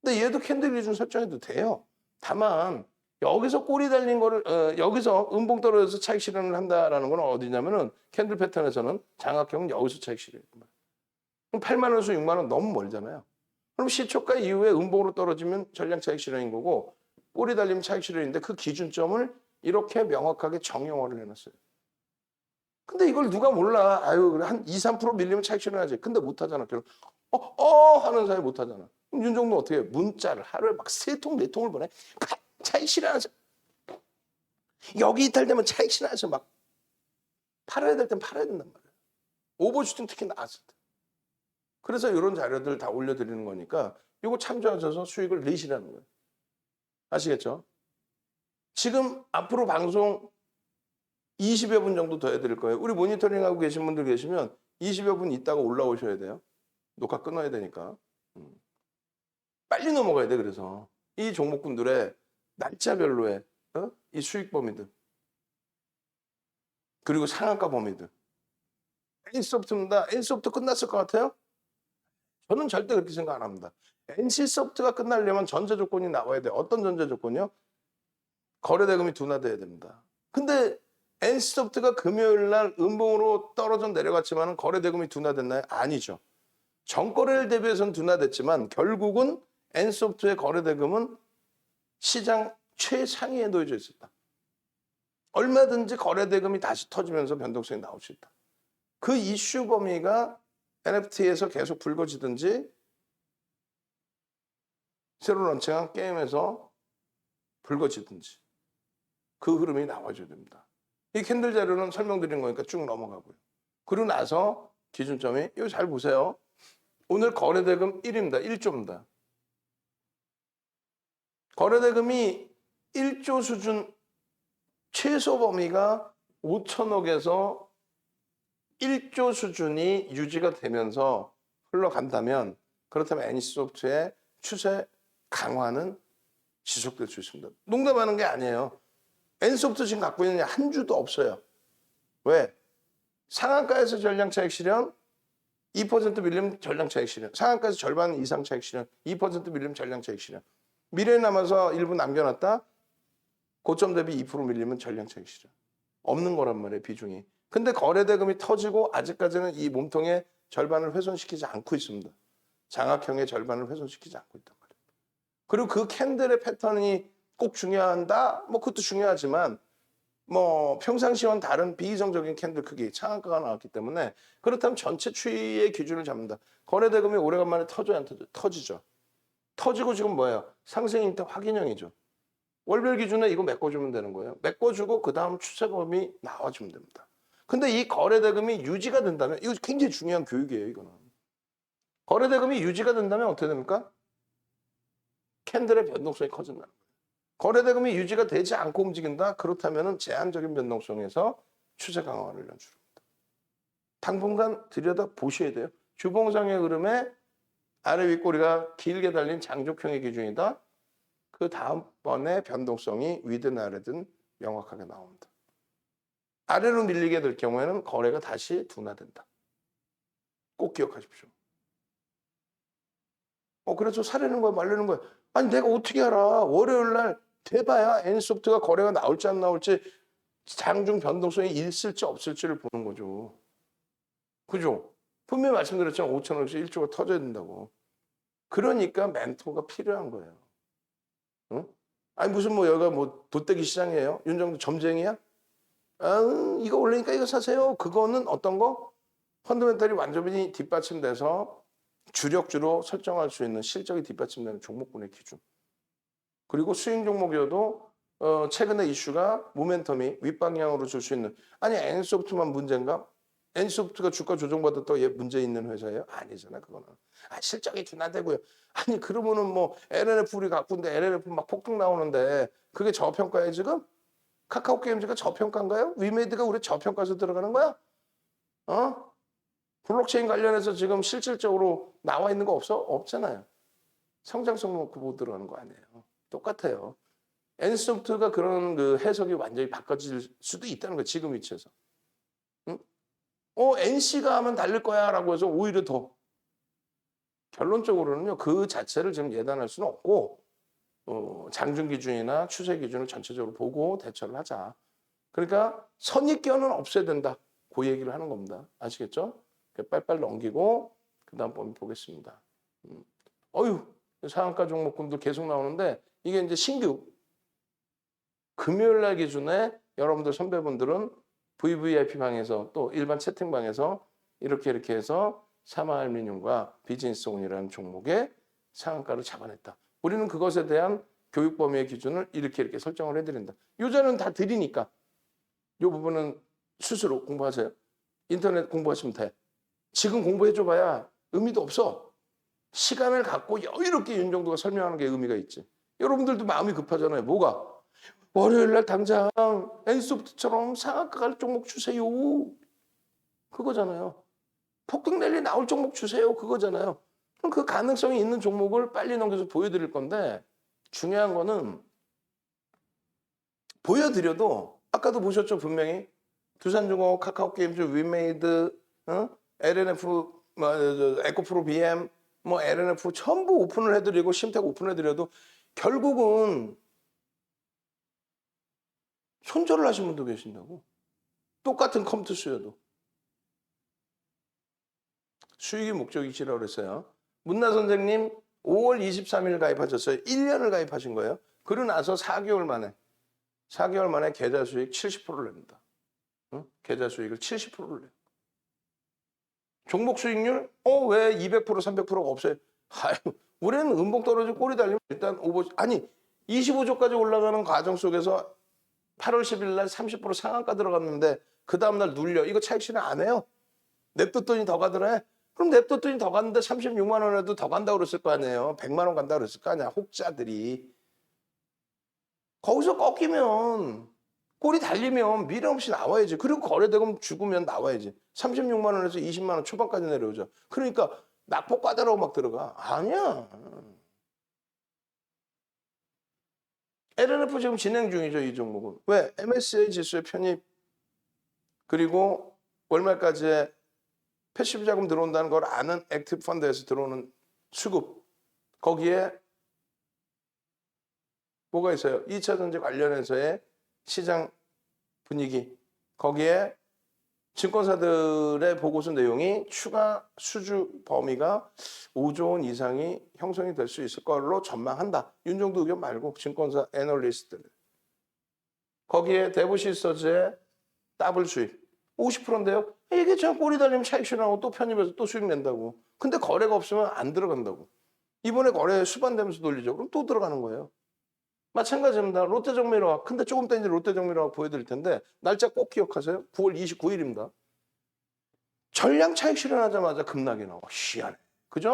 근데 얘도 캔들 기준 설정해도 돼요. 다만 여기서 꼬리 달린 거를 여기서 음봉 떨어져서 차익 실현을 한다라는 건 어디냐면은 캔들 패턴에서는 장악형은 여기서 차익 실현해요. 그럼 8만 원에서 6만 원 너무 멀잖아요. 그럼 시초가 이후에 음봉으로 떨어지면 전량 차익 실현인 거고 꼬리 달리면 차익 실현인데 그 기준점을 이렇게 명확하게 정형화를 해놨어요. 근데 이걸 누가 몰라. 아유, 그래. 한 2, 3% 밀리면 차익 실현하지. 근데 못 하잖아. 결국 하는 사람이 못 하잖아. 그럼 윤종도 어떻게 해? 문자를 하루에 막 3통, 4통을 보내. 차익 실현하자. 여기 이탈되면 차익 실현하자. 막 팔아야 될 땐 팔아야 된단 말이에요. 오버슈팅 특히 나왔을 때. 그래서 이런 자료들 다 올려드리는 거니까 이거 참조하셔서 수익을 내시라는 거예요. 아시겠죠? 지금 앞으로 방송 20여 분 정도 더 해드릴 거예요. 우리 모니터링하고 계신 분들 계시면 20여 분 있다가 올라오셔야 돼요. 녹화 끊어야 되니까. 빨리 넘어가야 돼. 그래서 이 종목군들의 날짜별로의 이 수익 범위들 그리고 상한가 범위들. N소프트입니다. N소프트 끝났을 것 같아요? 저는 절대 그렇게 생각 안 합니다. NC소프트가 끝나려면 전제 조건이 나와야 돼요. 어떤 전제 조건이요? 거래대금이 둔화돼야 됩니다. 근데 NC소프트가 금요일 날 음봉으로 떨어져 내려갔지만 거래대금이 둔화됐나요? 아니죠. 전거래일 대비해서는 둔화됐지만 결국은 N소프트의 거래대금은 시장 최상위에 놓여져 있었다. 얼마든지 거래대금이 다시 터지면서 변동성이 나올 수 있다. 그 이슈 범위가 NFT에서 계속 불거지든지 새로 런칭한 게임에서 불거지든지 그 흐름이 나와줘야 됩니다. 이 캔들 자료는 설명드린 거니까 쭉 넘어가고요. 그러고 나서 기준점이 이거 잘 보세요. 오늘 거래대금 1입니다. 1조입니다. 거래대금이 1조 수준 최소 범위가 5천억에서 1조 수준이 유지가 되면서 흘러간다면 그렇다면 NC소프트의 추세 강화는 지속될 수 있습니다. 농담하는 게 아니에요. N소프트 지금 갖고 있는 한 주도 없어요. 왜? 상한가에서 전량 차익 실현, 2% 밀리면 전량 차익 실현. 상한가에서 절반 이상 차익 실현, 2% 밀리면 전량 차익 실현. 미래에 남아서 일부 남겨놨다, 고점 대비 2% 밀리면 전량 차익 실현. 없는 거란 말이에요, 비중이. 근데 거래대금이 터지고 아직까지는 이 몸통의 절반을 훼손시키지 않고 있습니다. 장악형의 절반을 훼손시키지 않고 있단 말이에요. 그리고 그 캔들의 패턴이 꼭 중요한다? 뭐 그것도 중요하지만 뭐 평상시와는 다른 비이성적인 캔들 크기, 상한가가 나왔기 때문에 그렇다면 전체 추이의 기준을 잡는다. 거래대금이 오래간만에 터져야 안 터져? 터지죠. 터지고 지금 뭐예요? 상승인 때 확인형이죠. 월별 기준에 이거 메꿔주면 되는 거예요. 메꿔주고 그 다음 추세범위 나와주면 됩니다. 근데 이 거래대금이 유지가 된다면 이거 굉장히 중요한 교육이에요. 이거는. 거래대금이 유지가 된다면 어떻게 됩니까? 캔들의 변동성이 커진다는 거예요. 거래대금이 유지가 되지 않고 움직인다? 그렇다면 제한적인 변동성에서 추세 강화를 연출합니다. 당분간 들여다보셔야 돼요. 주봉상의 흐름에 아래 윗꼬리가 길게 달린 장족형의 기준이다. 그 다음번에 변동성이 위든 아래든 명확하게 나옵니다. 아래로 밀리게 될 경우에는 거래가 다시 둔화된다. 꼭 기억하십시오. 그래서 사려는 거야 말려는 거야. 아니 내가 어떻게 알아. 월요일 날 돼봐야 N소프트가 거래가 나올지 안 나올지 장중 변동성이 있을지 없을지를 보는 거죠. 그죠? 분명히 말씀드렸잖아요. 5천원씩 1조가 터져야 된다고. 그러니까 멘토가 필요한 거예요. 응? 아니 무슨 뭐 여기가 뭐 돗대기 시장이에요? 윤정도 점쟁이야? 이거 올리니까 이거 사세요. 그거는 어떤 거? 펀더멘털이 완전히 뒷받침돼서 주력주로 설정할 수 있는 실적이 뒷받침되는 종목군의 기준. 그리고 수익 종목이어도 최근에 이슈가 모멘텀이 윗방향으로 줄 수 있는. 아니 N소프트만 문제인가? N소프트가 주가 조정받았다고 얘 문제 있는 회사예요? 아니잖아 그거는. 실적이 둔화되고요. 아니 그러면은 뭐 LNF 우리 갖고 있는데 LNF 막 폭등 나오는데 그게 저평가에 지금? 카카오 게임즈가 저평가인가요? 위메이드가 우리 저평가에서 들어가는 거야? 블록체인 관련해서 지금 실질적으로 나와 있는 거 없잖아요. 성장성 놓고 못 들어가는 거 아니에요. 똑같아요. N소프트가 그런 그 해석이 완전히 바꿔질 수도 있다는 거예요. 지금 위치에서. 응? NC가 하면 달릴 거야 라고 해서 오히려 더 결론적으로는요. 그 자체를 지금 예단할 수는 없고 장중 기준이나 추세 기준을 전체적으로 보고 대처를 하자. 그러니까 선입견은 없애야 된다. 그 얘기를 하는 겁니다. 아시겠죠? 빨빨 넘기고 그 다음 보겠습니다. 상한가 종목군도 계속 나오는데 이게 이제 신규 금요일 날 기준에 여러분들 선배분들은 VVIP 방에서 또 일반 채팅방에서 이렇게 해서 사마알미늄과 비즈니스온이라는 종목의 상한가를 잡아냈다. 우리는 그것에 대한 교육 범위의 기준을 이렇게 설정을 해드린다. 요자는 다 드리니까 이 부분은 스스로 공부하세요. 인터넷 공부하시면 돼. 지금 공부해줘봐야 의미도 없어. 시간을 갖고 여유롭게 윤정도가 설명하는 게 의미가 있지. 여러분들도 마음이 급하잖아요. 뭐가? 월요일 날 당장 N소프트처럼 상한가 갈 종목 주세요. 그거잖아요. 폭등 랠리 나올 종목 주세요. 그거잖아요. 그럼 그 가능성이 있는 종목을 빨리 넘겨서 보여드릴 건데 중요한 거는 보여드려도 아까도 보셨죠. 분명히 두산중공, 카카오게임즈, 위메이드, LNF, 에코프로 BM, LNF 전부 오픈을 해드리고 심택 오픈해드려도 결국은 손절을 하신 분도 계신다고. 똑같은 컴퓨터 수요도. 수익이 목적이시라고 그랬어요. 문나 선생님 5월 23일 가입하셨어요. 1년을 가입하신 거예요. 그러고 나서 4개월 만에 계좌 수익 70%를 냅니다. 계좌 수익을 70%를 내요. 종목 수익률? 왜 200%, 300%가 없어요? 우리는 음봉 떨어지고 꼬리 달리면 일단 25조까지 올라가는 과정 속에서 8월 10일 날 30% 상한가 들어갔는데 그 다음날 눌려. 이거 차익 실현 안 해요? 냅뒀더니 더 가더래. 그럼 냅뒀더니 더 갔는데 36만 원에도 더 간다고 그랬을 거 아니에요. 100만 원 간다고 그랬을 거 아니야. 혹자들이. 거기서 꺾이면 꼬리 달리면 미련 없이 나와야지. 그리고 거래대금 죽으면 나와야지. 36만 원에서 20만 원 초반까지 내려오죠. 그러니까 낙폭 과다라고 막 들어가. 아니야. LNF 지금 진행 중이죠. 이 종목은. 왜? MSCI 지수의 편입 그리고 월말까지의 패시브 자금 들어온다는 걸 아는 액티브 펀드에서 들어오는 수급. 거기에 뭐가 있어요? 2차 전지 관련해서의 시장 분위기. 거기에 증권사들의 보고서 내용이 추가 수주 범위가 5조 원 이상이 형성이 될 수 있을 걸로 전망한다. 윤정도 의견 말고 증권사 애널리스트들. 거기에 대부시서즈의 더블 수익 50%인데요. 이게 저 꼬리 달리면 차익 실현하고 또 편입해서 또 수익 낸다고. 근데 거래가 없으면 안 들어간다고. 이번에 거래 수반되면서 돌리죠. 그럼 또 들어가는 거예요. 마찬가지입니다. 롯데정밀화학. 근데 조금 더 이제 롯데정밀화학 보여드릴 텐데 날짜 꼭 기억하세요. 9월 29일입니다. 전량 차익 실현하자마자 급락이 나와. 희한해. 그죠?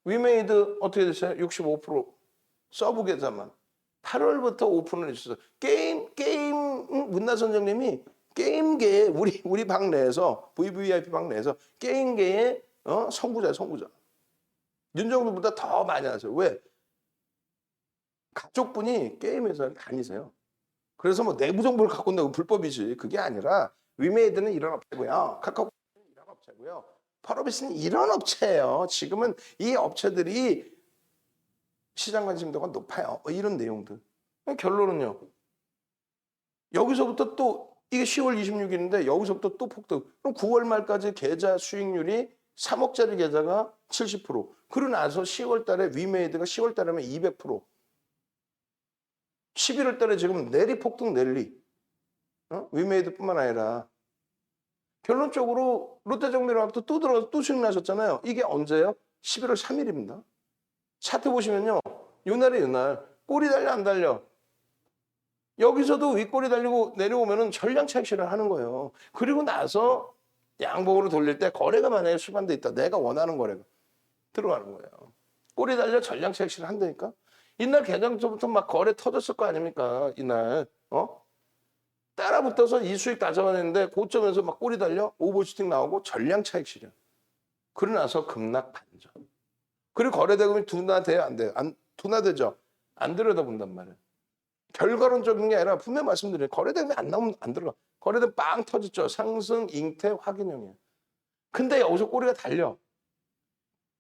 위메이드 어떻게 됐어요? 65% 서브 계좌만. 8월부터 오픈을 했어요. 게임 문나 선생님이 게임계에 우리 방 내에서 VVIP 방 내에서 게임계의 선구자예요. 선구자. 윤정도보다 더 많이 하세요. 왜? 가족분이 게임 회사를 다니세요. 그래서 뭐 내부 정보를 갖고 온다고 불법이지. 그게 아니라 위메이드는 이런 업체고요. 카카오는 이런 업체고요. 파로비스는 이런 업체예요. 지금은 이 업체들이 시장 관심도가 높아요. 이런 내용들. 결론은요. 여기서부터 또 이게 10월 26일인데 여기서부터 또 폭등. 그럼 9월 말까지 계좌 수익률이 3억짜리 계좌가 70%. 그러고 나서 10월 달에 위메이드가 10월 달에면 200%. 11월 달에 지금 내리폭등 랠리. 위메이드뿐만 아니라 결론적으로 롯데정밀화학도 또 들어가서 또 수익 나셨잖아요. 이게 언제예요? 11월 3일입니다. 차트 보시면요. 요날에 요날 꼬리 달려 안 달려. 여기서도 윗꼬리 달리고 내려오면은 전량 차익 실현하는 거예요. 그리고 나서 양봉으로 돌릴 때 거래가 만약에 수반돼 있다. 내가 원하는 거래가 들어가는 거예요. 꼬리 달려 전량 차익 실현한다니까. 이날 개장부터 막 거래 터졌을 거 아닙니까? 이날. 따라붙어서 이 수익 다 잡아냈는데 고점에서 막 꼬리 달려 오버슈팅 나오고 전량 차익 실현. 그러고 나서 급락 반전. 그리고 거래대금이 둔화돼요, 안 돼요? 둔화되죠. 안 들여다본단 말이에요. 결과론적인 게 아니라 분명히 말씀드려요. 거래대금이 안 나오면 안 들어가. 거래대금 빵 터졌죠. 상승, 잉태, 확인형이에요. 근데 여기서 꼬리가 달려.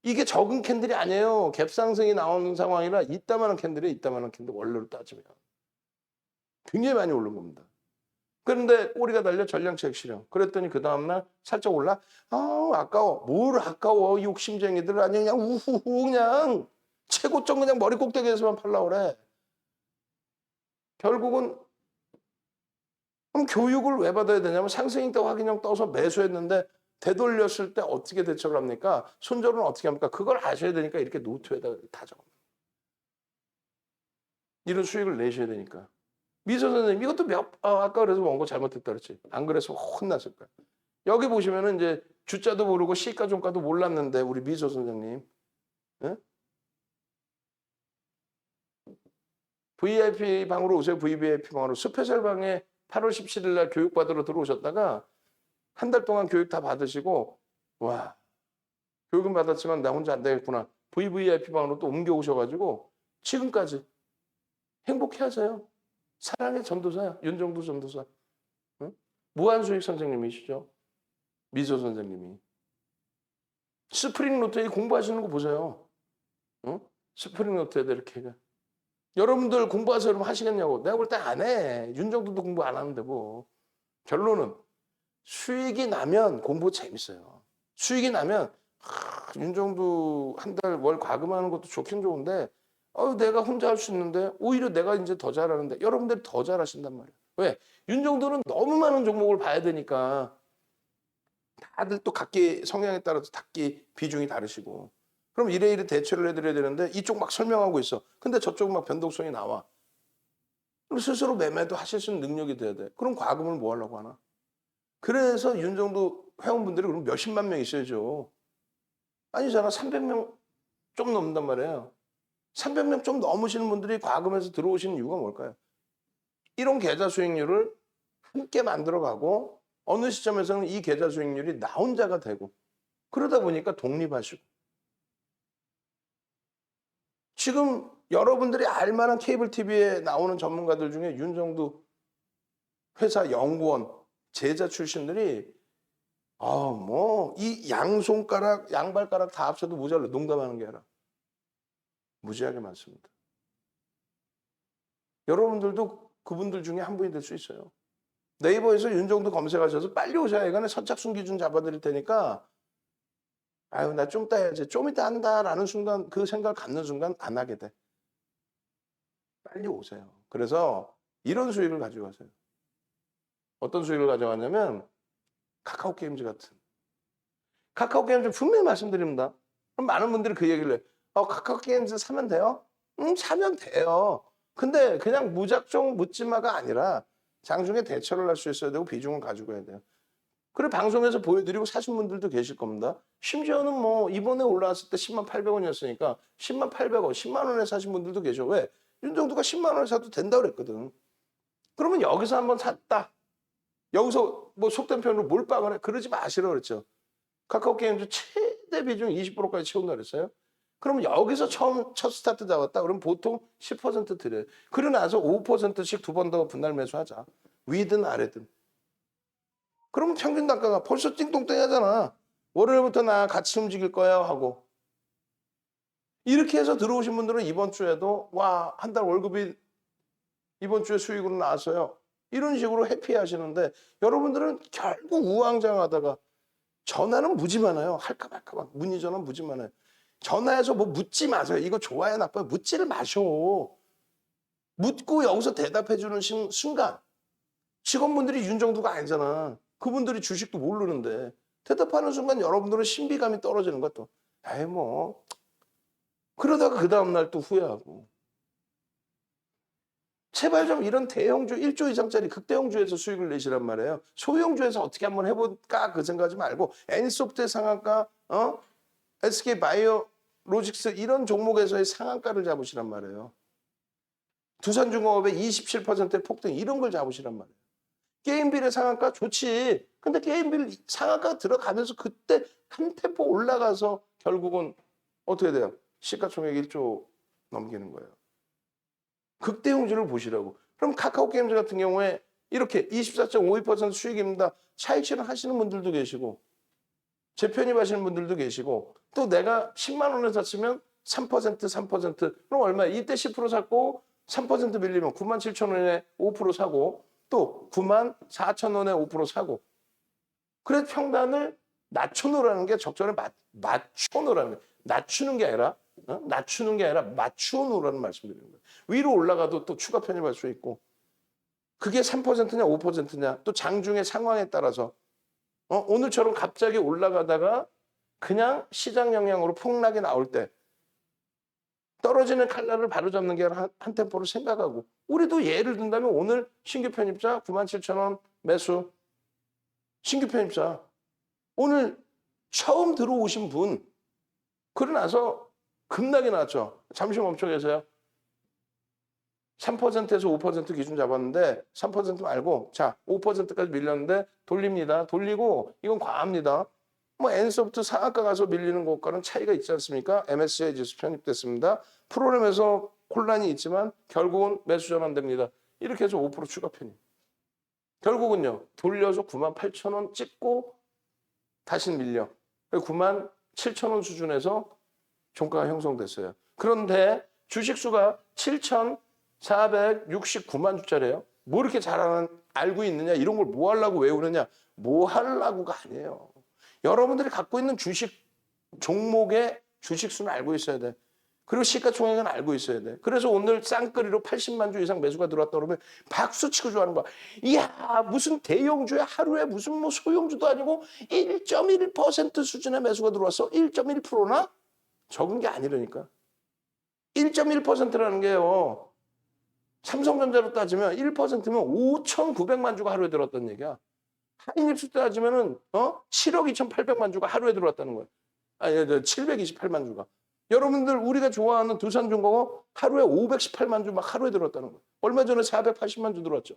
이게 적은 캔들이 아니에요. 갭상승이 나오는 상황이라 이따만한 캔들이 이따만한 캔들 원래로 따지면 굉장히 많이 오른 겁니다. 그런데 꼬리가 달려 전량차익 실현. 그랬더니 그 다음날 살짝 올라. 아까워. 뭘 아까워. 이 욕심쟁이들 아니 그냥 우후후 그냥 최고점 그냥 머리 꼭대기에서만 팔라 그래. 결국은 그럼 교육을 왜 받아야 되냐면 상승 때 확인형 떠서 매수했는데 되돌렸을 때 어떻게 대처를 합니까? 손절은 어떻게 합니까? 그걸 아셔야 되니까 이렇게 노트에다 다 적어요. 이런 수익을 내셔야 되니까. 미소 선생님 이것도 아까 그래서 원고 잘못했다 그랬지. 안 그래서 혼났을 거야. 여기 보시면은 이제 주자도 모르고 시가 종가도 몰랐는데 우리 미소 선생님. 예? VIP 방으로 오세요. VIP 방으로. 스페셜 방에 8월 17일 날 교육 받으러 들어오셨다가 한 달 동안 교육 다 받으시고 와 교육은 받았지만 나 혼자 안 되겠구나. VVIP 방으로 또 옮겨 오셔가지고 지금까지 행복해 하세요. 사랑의 전도사야. 윤정도 전도사. 응? 무한수익 선생님이시죠. 미소 선생님이. 스프링 노트에 공부하시는 거 보세요. 응? 스프링 노트에다 이렇게 해가. 여러분들 공부하세요. 그러면 하시겠냐고. 내가 볼 때 안 해. 윤정도도 공부 안 하는데 뭐. 결론은 수익이 나면 공부 재밌어요. 수익이 나면 윤정도 한 달 월 과금하는 것도 좋긴 좋은데 내가 혼자 할 수 있는데 오히려 내가 이제 더 잘하는데 여러분들이 더 잘하신단 말이에요. 왜? 윤정도는 너무 많은 종목을 봐야 되니까 다들 또 각기 성향에 따라서 각기 비중이 다르시고 그럼 이래 대처를 해드려야 되는데 이쪽 막 설명하고 있어. 근데 저쪽 막 변동성이 나와. 그럼 스스로 매매도 하실 수 있는 능력이 돼야 돼. 그럼 과금을 뭐 하려고 하나? 그래서 윤정도 회원분들이 그럼 몇십만 명 있어야죠. 아니잖아. 300명 좀 넘는단 말이에요. 300명 좀 넘으시는 분들이 과금에서 들어오시는 이유가 뭘까요? 이런 계좌 수익률을 함께 만들어가고 어느 시점에서는 이 계좌 수익률이 나 혼자가 되고 그러다 보니까 독립하시고 지금 여러분들이 알만한 케이블 TV에 나오는 전문가들 중에 윤정도 회사 연구원 제자 출신들이 이 양손가락 양발가락 다 합쳐도 모자라. 농담하는 게 아니라 무지하게 많습니다. 여러분들도 그분들 중에 한 분이 될 수 있어요. 네이버에서 윤정도 검색하셔서 빨리 오셔야 이거는 선착순 기준 잡아드릴 테니까 나 좀 이따 해야지. 좀 이따 한다라는 순간 그 생각을 갖는 순간 안 하게 돼. 빨리 오세요. 그래서 이런 수익을 가져가세요. 어떤 수익을 가져가냐면 카카오 게임즈 같은. 카카오 게임즈 분명히 말씀드립니다. 그럼 많은 분들이 그 얘기를 해요. 카카오 게임즈 사면 돼요? 사면 돼요. 근데 그냥 무작정 묻지마가 아니라 장중에 대처를 할 수 있어야 되고 비중을 가지고 해야 돼요. 그리고 방송에서 보여드리고 사신 분들도 계실 겁니다. 심지어는 뭐 이번에 올라왔을 때 10만 800원이었으니까 10만 800원, 10만 원에 사신 분들도 계셔. 왜? 윤정도가 10만 원에 사도 된다고 그랬거든. 그러면 여기서 한번 샀다. 여기서 뭐 속된 표현으로 몰빵을 해. 그러지 마시라고 그랬죠. 카카오 게임즈 최대 비중 20%까지 채운다 그랬어요. 그럼 여기서 첫 스타트 잡았다. 그럼 보통 10% 드려요. 그러고 나서 5%씩 두 번 더 분할 매수하자. 위든 아래든. 그럼 평균 단가가 벌써 띵동댕하잖아. 월요일부터 나 같이 움직일 거야 하고. 이렇게 해서 들어오신 분들은 이번 주에도 한 달 월급이 이번 주에 수익으로 나왔어요. 이런 식으로 해피하시는데 여러분들은 결국 우왕좌왕하다가 전화는 무지 많아요. 할까 말까 막 문의 전화 무지 많아요. 전화해서 뭐 묻지 마세요. 이거 좋아요 나빠요. 묻지를 마셔. 묻고 여기서 대답해 주는 순간 직원분들이 윤정도가 아니잖아. 그분들이 주식도 모르는데 대답하는 순간 여러분들은 신비감이 떨어지는 거야 또. 뭐 그러다가 그 다음날 또 후회하고. 제발 좀 이런 대형주 1조 이상짜리 극대형주에서 수익을 내시란 말이에요. 소형주에서 어떻게 한번 해볼까 그 생각하지 말고 N소프트의 상한가, SK바이오로직스 이런 종목에서의 상한가를 잡으시란 말이에요. 두산중공업의 27%의 폭등 이런 걸 잡으시란 말이에요. 게임빌의 상한가 좋지. 근데 게임빌 상한가 들어가면서 그때 한 템포 올라가서 결국은 어떻게 돼요? 시가총액 1조 넘기는 거예요. 극대용주를 보시라고. 그럼 카카오 게임즈 같은 경우에 이렇게 24.52% 수익입니다. 차익 실현하시는 분들도 계시고 재편입하시는 분들도 계시고 또 내가 10만 원에 샀으면 3% 그럼 얼마야? 이때 10% 샀고 3% 밀리면 9만 7천 원에 5% 사고 또 9만 4천 원에 5% 사고 그래서 평단을 낮춰놓으라는 게 적절히 맞춰놓으라는 거예요. 낮추는 게 아니라 낮추는 게 아니라 맞추어 놓으라는 말씀드리는 거예요. 위로 올라가도 또 추가 편입할 수 있고 그게 3%냐 5%냐 또 장중의 상황에 따라서 오늘처럼 갑자기 올라가다가 그냥 시장 영향으로 폭락이 나올 때 떨어지는 칼날을 바로잡는 게 한 템포를 생각하고 우리도 예를 든다면 오늘 신규 편입자 9만 7천 원 매수 신규 편입자 오늘 처음 들어오신 분 그러고 나서 급락이 나왔죠. 잠시 멈춰 계세요. 3%에서 5% 기준 잡았는데 3% 말고 자 5%까지 밀렸는데 돌립니다. 돌리고 이건 과합니다. 뭐 N소프트 상한가 가서 밀리는 것과는 차이가 있지 않습니까? MSCI 지수 편입됐습니다. 프로그램에서 혼란이 있지만 결국은 매수 전환됩니다. 이렇게 해서 5% 추가 편입. 결국은요. 돌려서 9만 8천 원 찍고 다시 밀려. 9만 7천 원 수준에서 종가가 형성됐어요. 그런데 주식수가 7,469만 주짜리예요. 뭐 이렇게 알고 있느냐? 이런 걸 뭐 하려고 외우느냐? 뭐 하려고가 아니에요. 여러분들이 갖고 있는 주식 종목의 주식수는 알고 있어야 돼. 그리고 시가총액은 알고 있어야 돼. 그래서 오늘 쌍끌이로 80만 주 이상 매수가 들어왔다 그러면 박수 치고 좋아하는 거야. 이야 무슨 대형주야 하루에 무슨 뭐 소형주도 아니고 1.1% 수준의 매수가 들어왔어. 1.1%나? 적은 게 아니라니까. 1.1%라는 게요. 삼성전자로 따지면 1%면 5,900만 주가 하루에 들어왔다는 얘기야. 하이닉스 따지면은 7억 2,800만 주가 하루에 들어왔다는 거야. 아니 728만 주가. 여러분들 우리가 좋아하는 두산중공업 하루에 518만 주 막 하루에 들어왔다는 거야. 얼마 전에 480만 주 들어왔죠.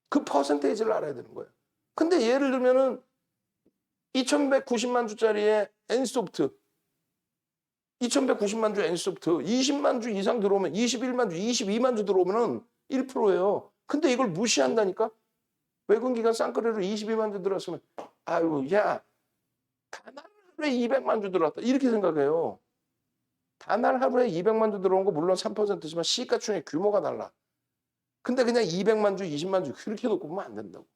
그 퍼센테이지를 알아야 되는 거예요. 근데 예를 들면은 2,190만 주짜리의 N소프트 2,190만 주 N소프트 20만 주 이상 들어오면 21만 주, 22만 주 들어오면은 1%예요. 근데 이걸 무시한다니까? 외국기관 쌍끌이로 22만 주 들어왔으면 아유 야 단 하루에 200만 주 들어왔다. 이렇게 생각해요. 단 하루에 200만 주 들어온 거 물론 3%지만 시가총액 규모가 달라. 근데 그냥 200만 주, 20만 주 그렇게 놓고 보면 안 된다고.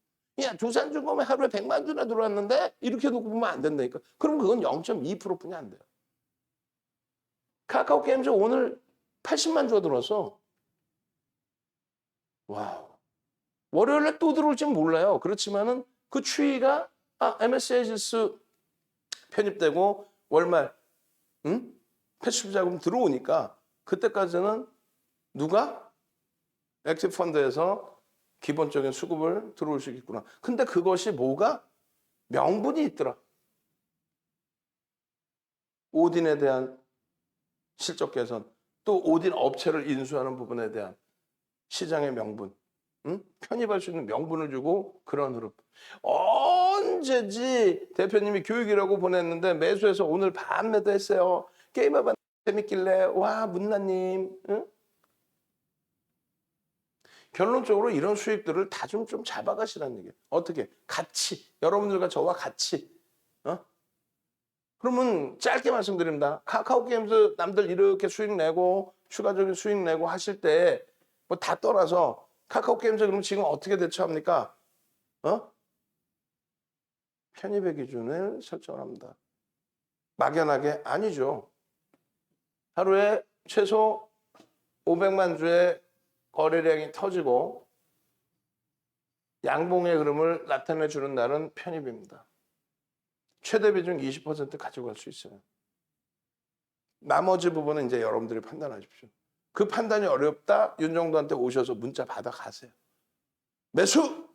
야 두산중공업에 하루에 100만 주나 들어왔는데 이렇게 놓고 보면 안 된다니까. 그럼 그건 0.2%뿐이 안 돼요. 카카오 게임즈 오늘 80만 주가 들어왔어. 와우. 월요일에 또 들어올지는 몰라요. 그렇지만은 그 추이가 MSCI 지수 편입되고 월말 패시브 자금 들어오니까 그때까지는 누가 액티브 펀드에서 기본적인 수급을 들어올 수 있겠구나. 근데 그것이 뭐가 명분이 있더라. 오딘에 대한 실적 개선, 또 오딘 업체를 인수하는 부분에 대한 시장의 명분, 편입할 수 있는 명분을 주고 그런 흐름. 언제지 대표님이 교육이라고 보냈는데 매수해서 오늘 반 매도했어요. 게임해봐 재밌길래 와 문나님. 응? 결론적으로 이런 수익들을 다 좀 잡아가시라는 얘기예요. 어떻게? 같이 여러분들과 저와 같이. 그러면 짧게 말씀드립니다. 카카오 게임즈 남들 이렇게 수익 내고 추가적인 수익 내고 하실 때 뭐 다 떠나서 카카오 게임즈 그럼 지금 어떻게 대처합니까? 편입의 기준을 설정합니다. 막연하게 아니죠. 하루에 최소 500만 주의 거래량이 터지고 양봉의 흐름을 나타내 주는 날은 편입입니다. 최대 비중 20% 가져갈 수 있어요. 나머지 부분은 이제 여러분들이 판단하십시오. 그 판단이 어렵다 윤정도한테 오셔서 문자 받아 가세요. 매수!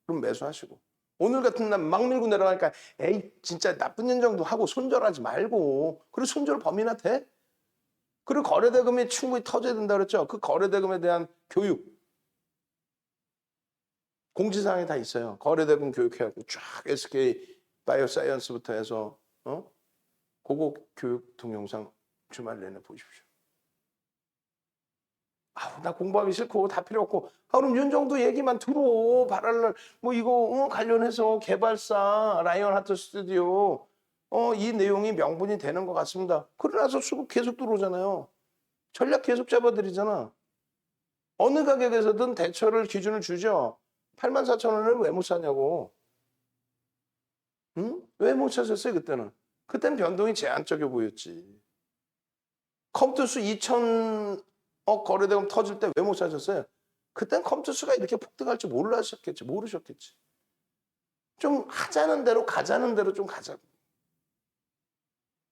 그럼 매수하시고 오늘 같은 날 막 밀고 내려가니까 에이 진짜 나쁜 윤정도 하고 손절하지 말고 그리고 손절 범위나 돼? 그리고 거래대금이 충분히 터져야 된다 그랬죠. 그 거래대금에 대한 교육 공지사항이 다 있어요. 거래대금 교육해갖고 쫙 SK 바이오사이언스부터 해서 그거 교육 동영상 주말 내내 보십시오. 아우 나 공부하기 싫고 다 필요 없고 그럼 윤정도 얘기만 들어. 바랄 뭐 이거 관련해서 개발사 라이언 하트 스튜디오 이 내용이 명분이 되는 것 같습니다. 그러나서 수급 계속 들어오잖아요. 전략 계속 잡아드리잖아. 어느 가격에서든 대처를 기준을 주죠. 84,000원을 왜 못 사냐고. 응? 왜 못 사셨어요 그때는? 그때는 변동이 제한적이어 보였지. 컴투스 2,000억 거래대금 터질 때 왜 못 사셨어요? 그땐 컴투스가 이렇게 폭등할 줄 모르셨겠지. 좀 하자는 대로 가자는 대로 좀 가자고.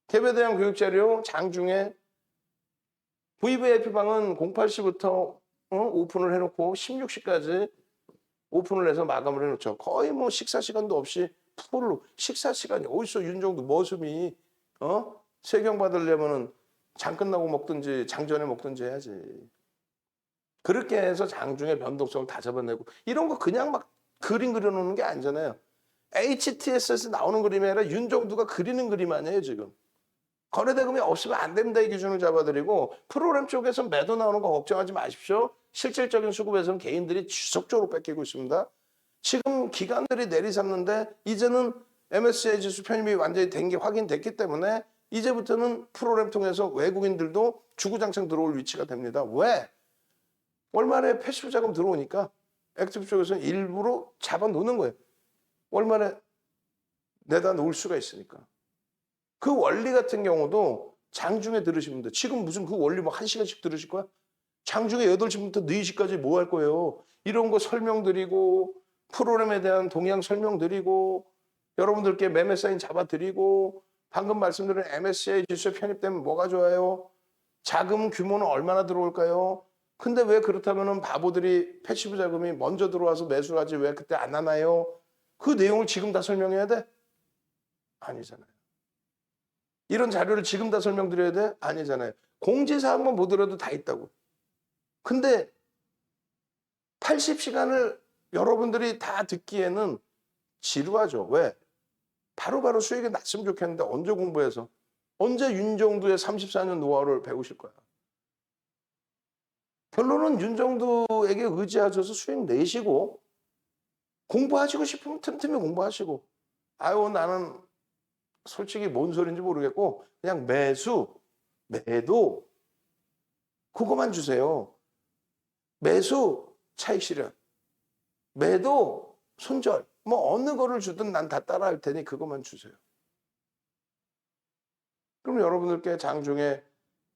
개별대형 교육자료 장중에 VVIP방은 08시부터 오픈을 해놓고 16시까지 오픈을 해서 마감을 해놓죠. 거의 뭐 식사 시간도 없이 풀로 식사 시간이 어디서 윤정도 머슴이 세경 받으려면은 장 끝나고 먹든지 장 전에 먹든지 해야지. 그렇게 해서 장중에 변동성을 다 잡아내고 이런 거 그냥 막 그림 그려놓는 게 아니잖아요. HTS에서 나오는 그림이 아니라 윤정도가 그리는 그림 아니에요 지금. 거래대금이 없으면 안 됩니다. 이 기준을 잡아드리고 프로그램 쪽에서 매도 나오는 거 걱정하지 마십시오. 실질적인 수급에서는 개인들이 지속적으로 뺏기고 있습니다. 지금 기관들이 내리잡는데 이제는 MSCI 지수 편입이 완전히 된 게 확인됐기 때문에 이제부터는 프로그램 통해서 외국인들도 주구장창 들어올 위치가 됩니다. 왜? 월말에 패시브 자금 들어오니까 액티브 쪽에서는 일부러 잡아놓는 거예요. 월말에 내다 놓을 수가 있으니까. 그 원리 같은 경우도 장중에 들으시면 돼. 지금 무슨 그 원리 뭐 1시간씩 들으실 거야? 장중에 8시부터 4시까지 뭐 할 거예요? 이런 거 설명드리고 프로그램에 대한 동향 설명드리고 여러분들께 매매 사인 잡아드리고 방금 말씀드린 MSCI 지수에 편입되면 뭐가 좋아요? 자금 규모는 얼마나 들어올까요? 근데 왜 그렇다면 바보들이 패시브 자금이 먼저 들어와서 매수하지 왜 그때 안 하나요? 그 내용을 지금 다 설명해야 돼? 아니잖아요. 이런 자료를 지금 다 설명드려야 돼? 아니잖아요. 공지사항만 보더라도 다 있다고. 근데 80시간을 여러분들이 다 듣기에는 지루하죠. 왜? 바로바로 수익이 났으면 좋겠는데 언제 공부해서 언제 윤정도의 34년 노하우를 배우실 거야. 결론은 윤정도에게 의지하셔서 수익 내시고 공부하시고 싶으면 틈틈이 공부하시고 아유 나는 솔직히 뭔 소리인지 모르겠고 그냥 매수, 매도 그거만 주세요. 매수 차익 실현, 매도 손절 뭐 어느 거를 주든 난 다 따라할 테니 그것만 주세요. 그럼 여러분들께 장중에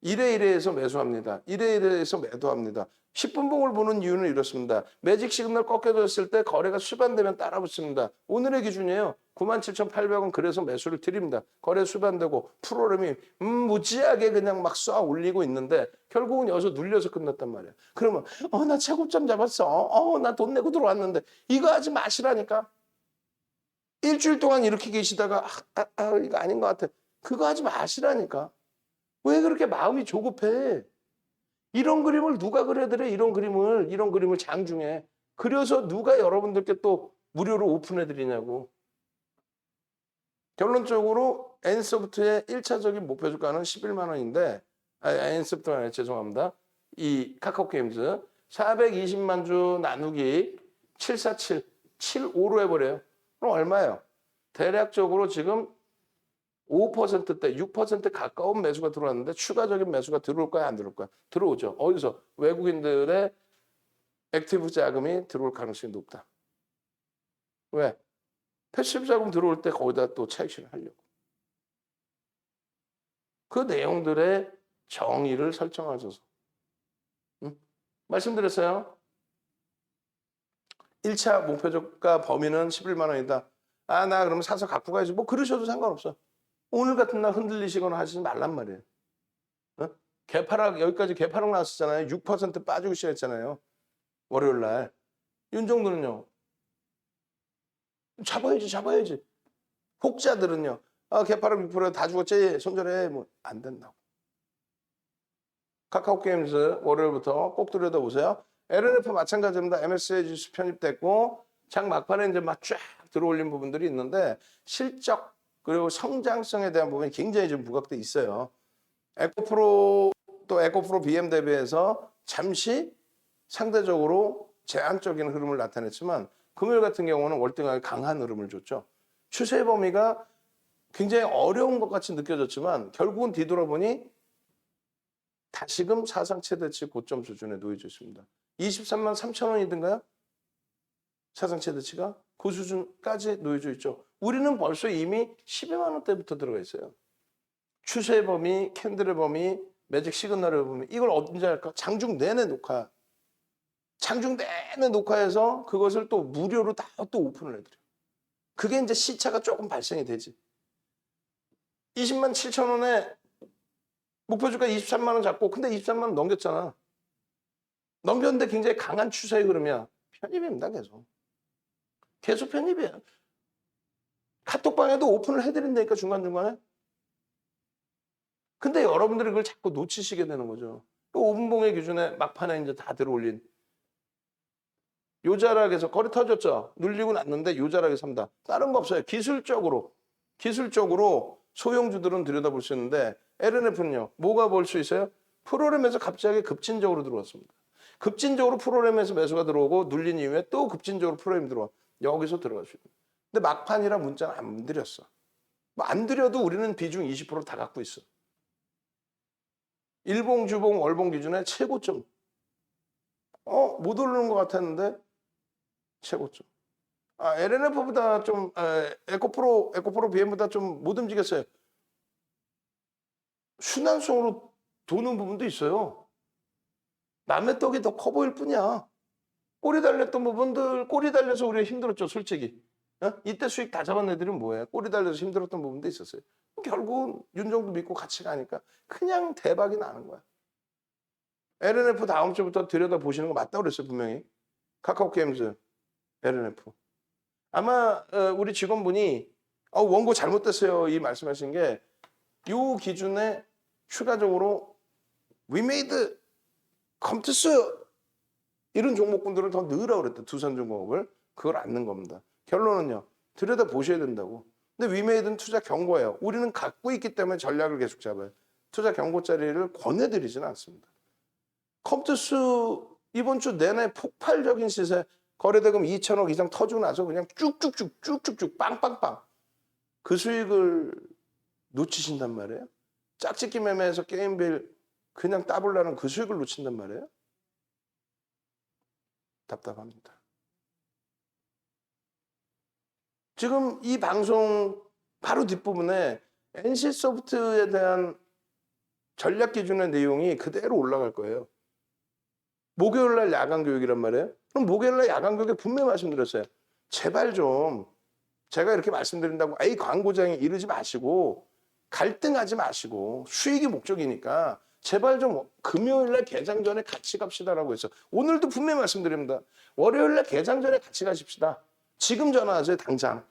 1회 1회에서 매수합니다. 1회 1회에서 매도합니다. 10분봉을 보는 이유는 이렇습니다. 매직 시그널 꺾여졌을 때 거래가 수반되면 따라 붙습니다. 오늘의 기준이에요. 97,800원 그래서 매수를 드립니다. 거래 수반되고 프로그램이 무지하게 그냥 막 쏴 올리고 있는데 결국은 여기서 눌려서 끝났단 말이에요. 그러면 나 최고점 잡았어. 나 돈 내고 들어왔는데 이거 하지 마시라니까. 일주일 동안 이렇게 계시다가 이거 아닌 것 같아. 그거 하지 마시라니까. 왜 그렇게 마음이 조급해? 이런 그림을 누가 그려드려? 이런 그림을 장중에 그려서 누가 여러분들께 또 무료로 오픈해드리냐고. 결론적으로 N소프트의 1차적인 목표 주가는 11만 원인데 N소프트가 아니라 죄송합니다. 이 카카오게임즈 420만 주 나누기 747, 75로 해버려요. 그럼 얼마예요? 대략적으로 지금 5%대 6% 가까운 매수가 들어왔는데 추가적인 매수가 들어올 거야 안 들어올 거야? 들어오죠. 어디서? 외국인들의 액티브 자금이 들어올 가능성이 높다. 왜? 패시브 자금 들어올 때 거기다 또 차익 실현하려고. 그 내용들의 정의를 설정하셔서 말씀드렸어요. 1차 목표주가 범위는 11만 원이다. 나 그러면 사서 갖고 가야지. 뭐 그러셔도 상관없어. 오늘 같은 날 흔들리시거나 하시지 말란 말이에요. 개파락 여기까지 개파락 나왔었잖아요. 6% 빠지고 시작했잖아요. 월요일 날. 윤정도는요. 잡아야지. 혹자들은요. 개파락 6% 다 죽었지. 손절해. 뭐 안 된다고. 카카오게임즈 월요일부터 꼭 들여다보세요. LNF 마찬가지입니다. MSCI 지수 편입됐고 장 막판에 이제 막 쫙 들어올린 부분들이 있는데 실적 그리고 성장성에 대한 부분이 굉장히 좀 부각돼 있어요. 에코프로 또 에코프로 BM 대비해서 잠시 상대적으로 제한적인 흐름을 나타냈지만 금요일 같은 경우는 월등하게 강한 흐름을 줬죠. 추세 범위가 굉장히 어려운 것 같이 느껴졌지만 결국은 뒤돌아보니 다시금 사상 최대치 고점 수준에 놓여져 있습니다. 23만 3천 원이든가요? 사상 최대치가 그 수준까지 놓여져 있죠. 우리는 벌써 이미 12만 원대부터 들어가 있어요. 추세 범위, 캔들의 범위, 매직 시그널의 범위 이걸 언제 할까? 장중 내내 녹화. 장중 내내 녹화해서 그것을 또 무료로 다 또 오픈을 해드려요. 그게 이제 시차가 조금 발생이 되지. 20만 7천 원에 목표주가 23만 원 잡고 근데 23만 원 넘겼잖아. 넘겼는데 굉장히 강한 추세의 흐름이야. 편입입니다, 계속. 계속 편입이야. 카톡방에도 오픈을 해드린다니까 중간중간에. 근데 여러분들이 그걸 자꾸 놓치시게 되는 거죠. 5분봉의 기준에 막판에 이제 다 들어올린 요 자락에서 거리 터졌죠. 눌리고 났는데 요 자락에 삽니다. 다른 거 없어요. 기술적으로 소형주들은 들여다볼 수 있는데 LNF는요. 뭐가 볼 수 있어요? 프로그램에서 갑자기 급진적으로 들어왔습니다. 급진적으로 프로그램에서 매수가 들어오고 눌린 이후에 또 급진적으로 프로그램이 들어와. 여기서 들어갈 수 있는. 근데 막판이라 문자는 안 드렸어. 뭐 안 드려도 우리는 비중 20%다 갖고 있어. 일봉, 주봉, 월봉 기준에 최고점. 못 오르는 것 같았는데 최고점. LNF보다 좀 에코프로 BM보다 좀 못 움직였어요. 순환성으로 도는 부분도 있어요. 남의 떡이 더 커 보일 뿐이야. 꼬리 달렸던 부분들, 꼬리 달려서 우리가 힘들었죠, 솔직히. 이때 수익 다 잡은 애들은 뭐예요? 꼬리 달려서 힘들었던 부분도 있었어요. 결국은 윤정도 믿고 같이 가니까 그냥 대박이 나는 거야. LNF 다음 주부터 들여다보시는 거 맞다고 그랬어요, 분명히. 카카오게임즈, LNF. 아마 우리 직원분이 원고 잘못됐어요 이 말씀하신 게 이 기준에 추가적으로 We made 컴투스 이런 종목군들을 더 넣으라고 그랬대. 두산중공업을. 그걸 안 넣은 겁니다. 결론은요. 들여다보셔야 된다고. 근데 We made는 투자 경고예요. 우리는 갖고 있기 때문에 전략을 계속 잡아요. 투자 경고 자리를 권해드리지는 않습니다. 컴투스 이번 주 내내 폭발적인 시세 거래대금 2천억 이상 터지고 나서 그냥 쭉쭉쭉 빵빵빵 그 수익을 놓치신단 말이에요. 짝짓기 매매에서 게임빌 그냥 따블라는 그 수익을 놓친단 말이에요. 답답합니다. 지금 이 방송 바로 뒷부분에 NC소프트에 대한 전략 기준의 내용이 그대로 올라갈 거예요. 목요일날 야간 교육이란 말이에요. 그럼 목요일날 야간 교육에 분명히 말씀드렸어요. 제발 좀 제가 이렇게 말씀드린다고 이 광고장에 이르지 마시고 갈등하지 마시고 수익이 목적이니까 제발 좀 금요일날 개장 전에 같이 갑시다라고 해서 오늘도 분명히 말씀드립니다. 월요일날 개장 전에 같이 가십시다. 지금 전화하세요. 당장.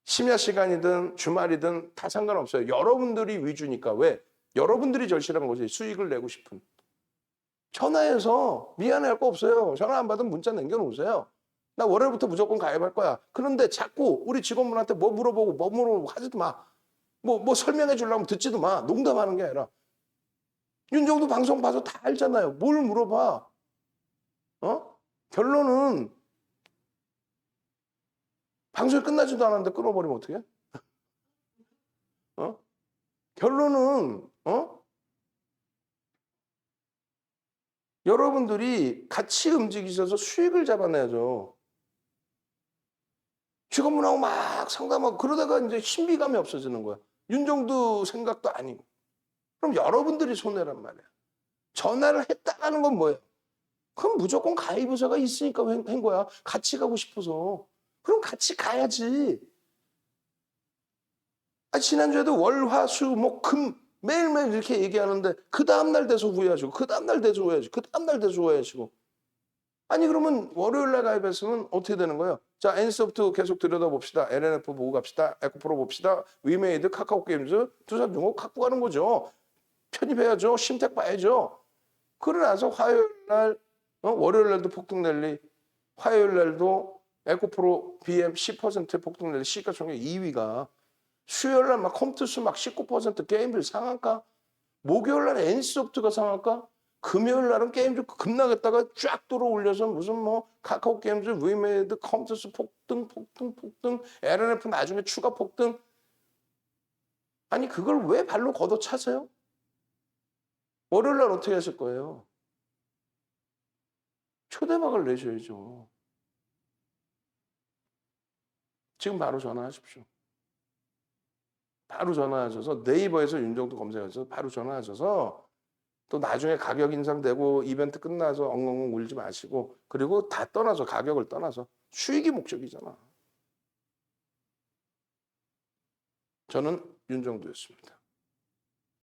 심야 시간이든 주말이든 다 상관없어요. 여러분들이 위주니까. 왜? 여러분들이 절실한 거지. 수익을 내고 싶은. 전화해서 미안해할 거 없어요. 전화 안 받으면 문자 남겨놓으세요. 나 월요일부터 무조건 가입할 거야. 그런데 자꾸 우리 직원분한테 뭐 물어보고 하지도 마. 뭐 설명해 주려면 듣지도 마. 농담하는 게 아니라. 윤정도 방송 봐서 다 알잖아요. 뭘 물어봐. 결론은 방송이 끝나지도 않았는데 끊어버리면 어떡해? 결론은 여러분들이 같이 움직이셔서 수익을 잡아내야죠. 직원분하고 막 상담하고 그러다가 이제 신비감이 없어지는 거야. 윤정도 생각도 아니고. 그럼 여러분들이 손해란 말이야. 전화를 했다는 건 뭐예요? 그럼 무조건 가입 의사가 있으니까 한 거야. 같이 가고 싶어서. 그럼 같이 가야지. 지난주에도 월, 화, 수, 목, 금 매일매일 이렇게 얘기하는데 그 다음날 돼서 후회하시고 그 다음날 돼서 후회하시고 그 다음날 돼서 후회하시고 아니 그러면 월요일날 가입했으면 어떻게 되는 거예요? 자, NC소프트 계속 들여다봅시다. LNF 보고 갑시다. 에코프로 봅시다. 위메이드, 카카오게임즈, 두산중공 갖고 가는 거죠. 편입해야죠. 심택 봐야죠. 그러고 나서 화요일날 월요일날도 폭등 랠리 화요일날도 에코프로 BM 10% 폭등 내리 시가총액 2위가 수요일날 막 컴투스 막 19% 게임들 상한가, 목요일날 NC소프트가 상한가, 금요일날은 게임즈 급락했다가 쫙 들어올려서 무슨 뭐 카카오 게임즈, 위메이드, 컴투스 폭등, LNF 나중에 추가 폭등. 아니 그걸 왜 발로 걷어차세요? 월요일날 어떻게 하실 거예요? 초대박을 내셔야죠. 지금 바로 전화하십시오. 바로 전화하셔서 네이버에서 윤정도 검색하셔서 바로 전화하셔서 또 나중에 가격 인상되고 이벤트 끝나서 엉엉엉 울지 마시고, 그리고 다 떠나서 가격을 떠나서 수익이 목적이잖아. 저는 윤정도였습니다.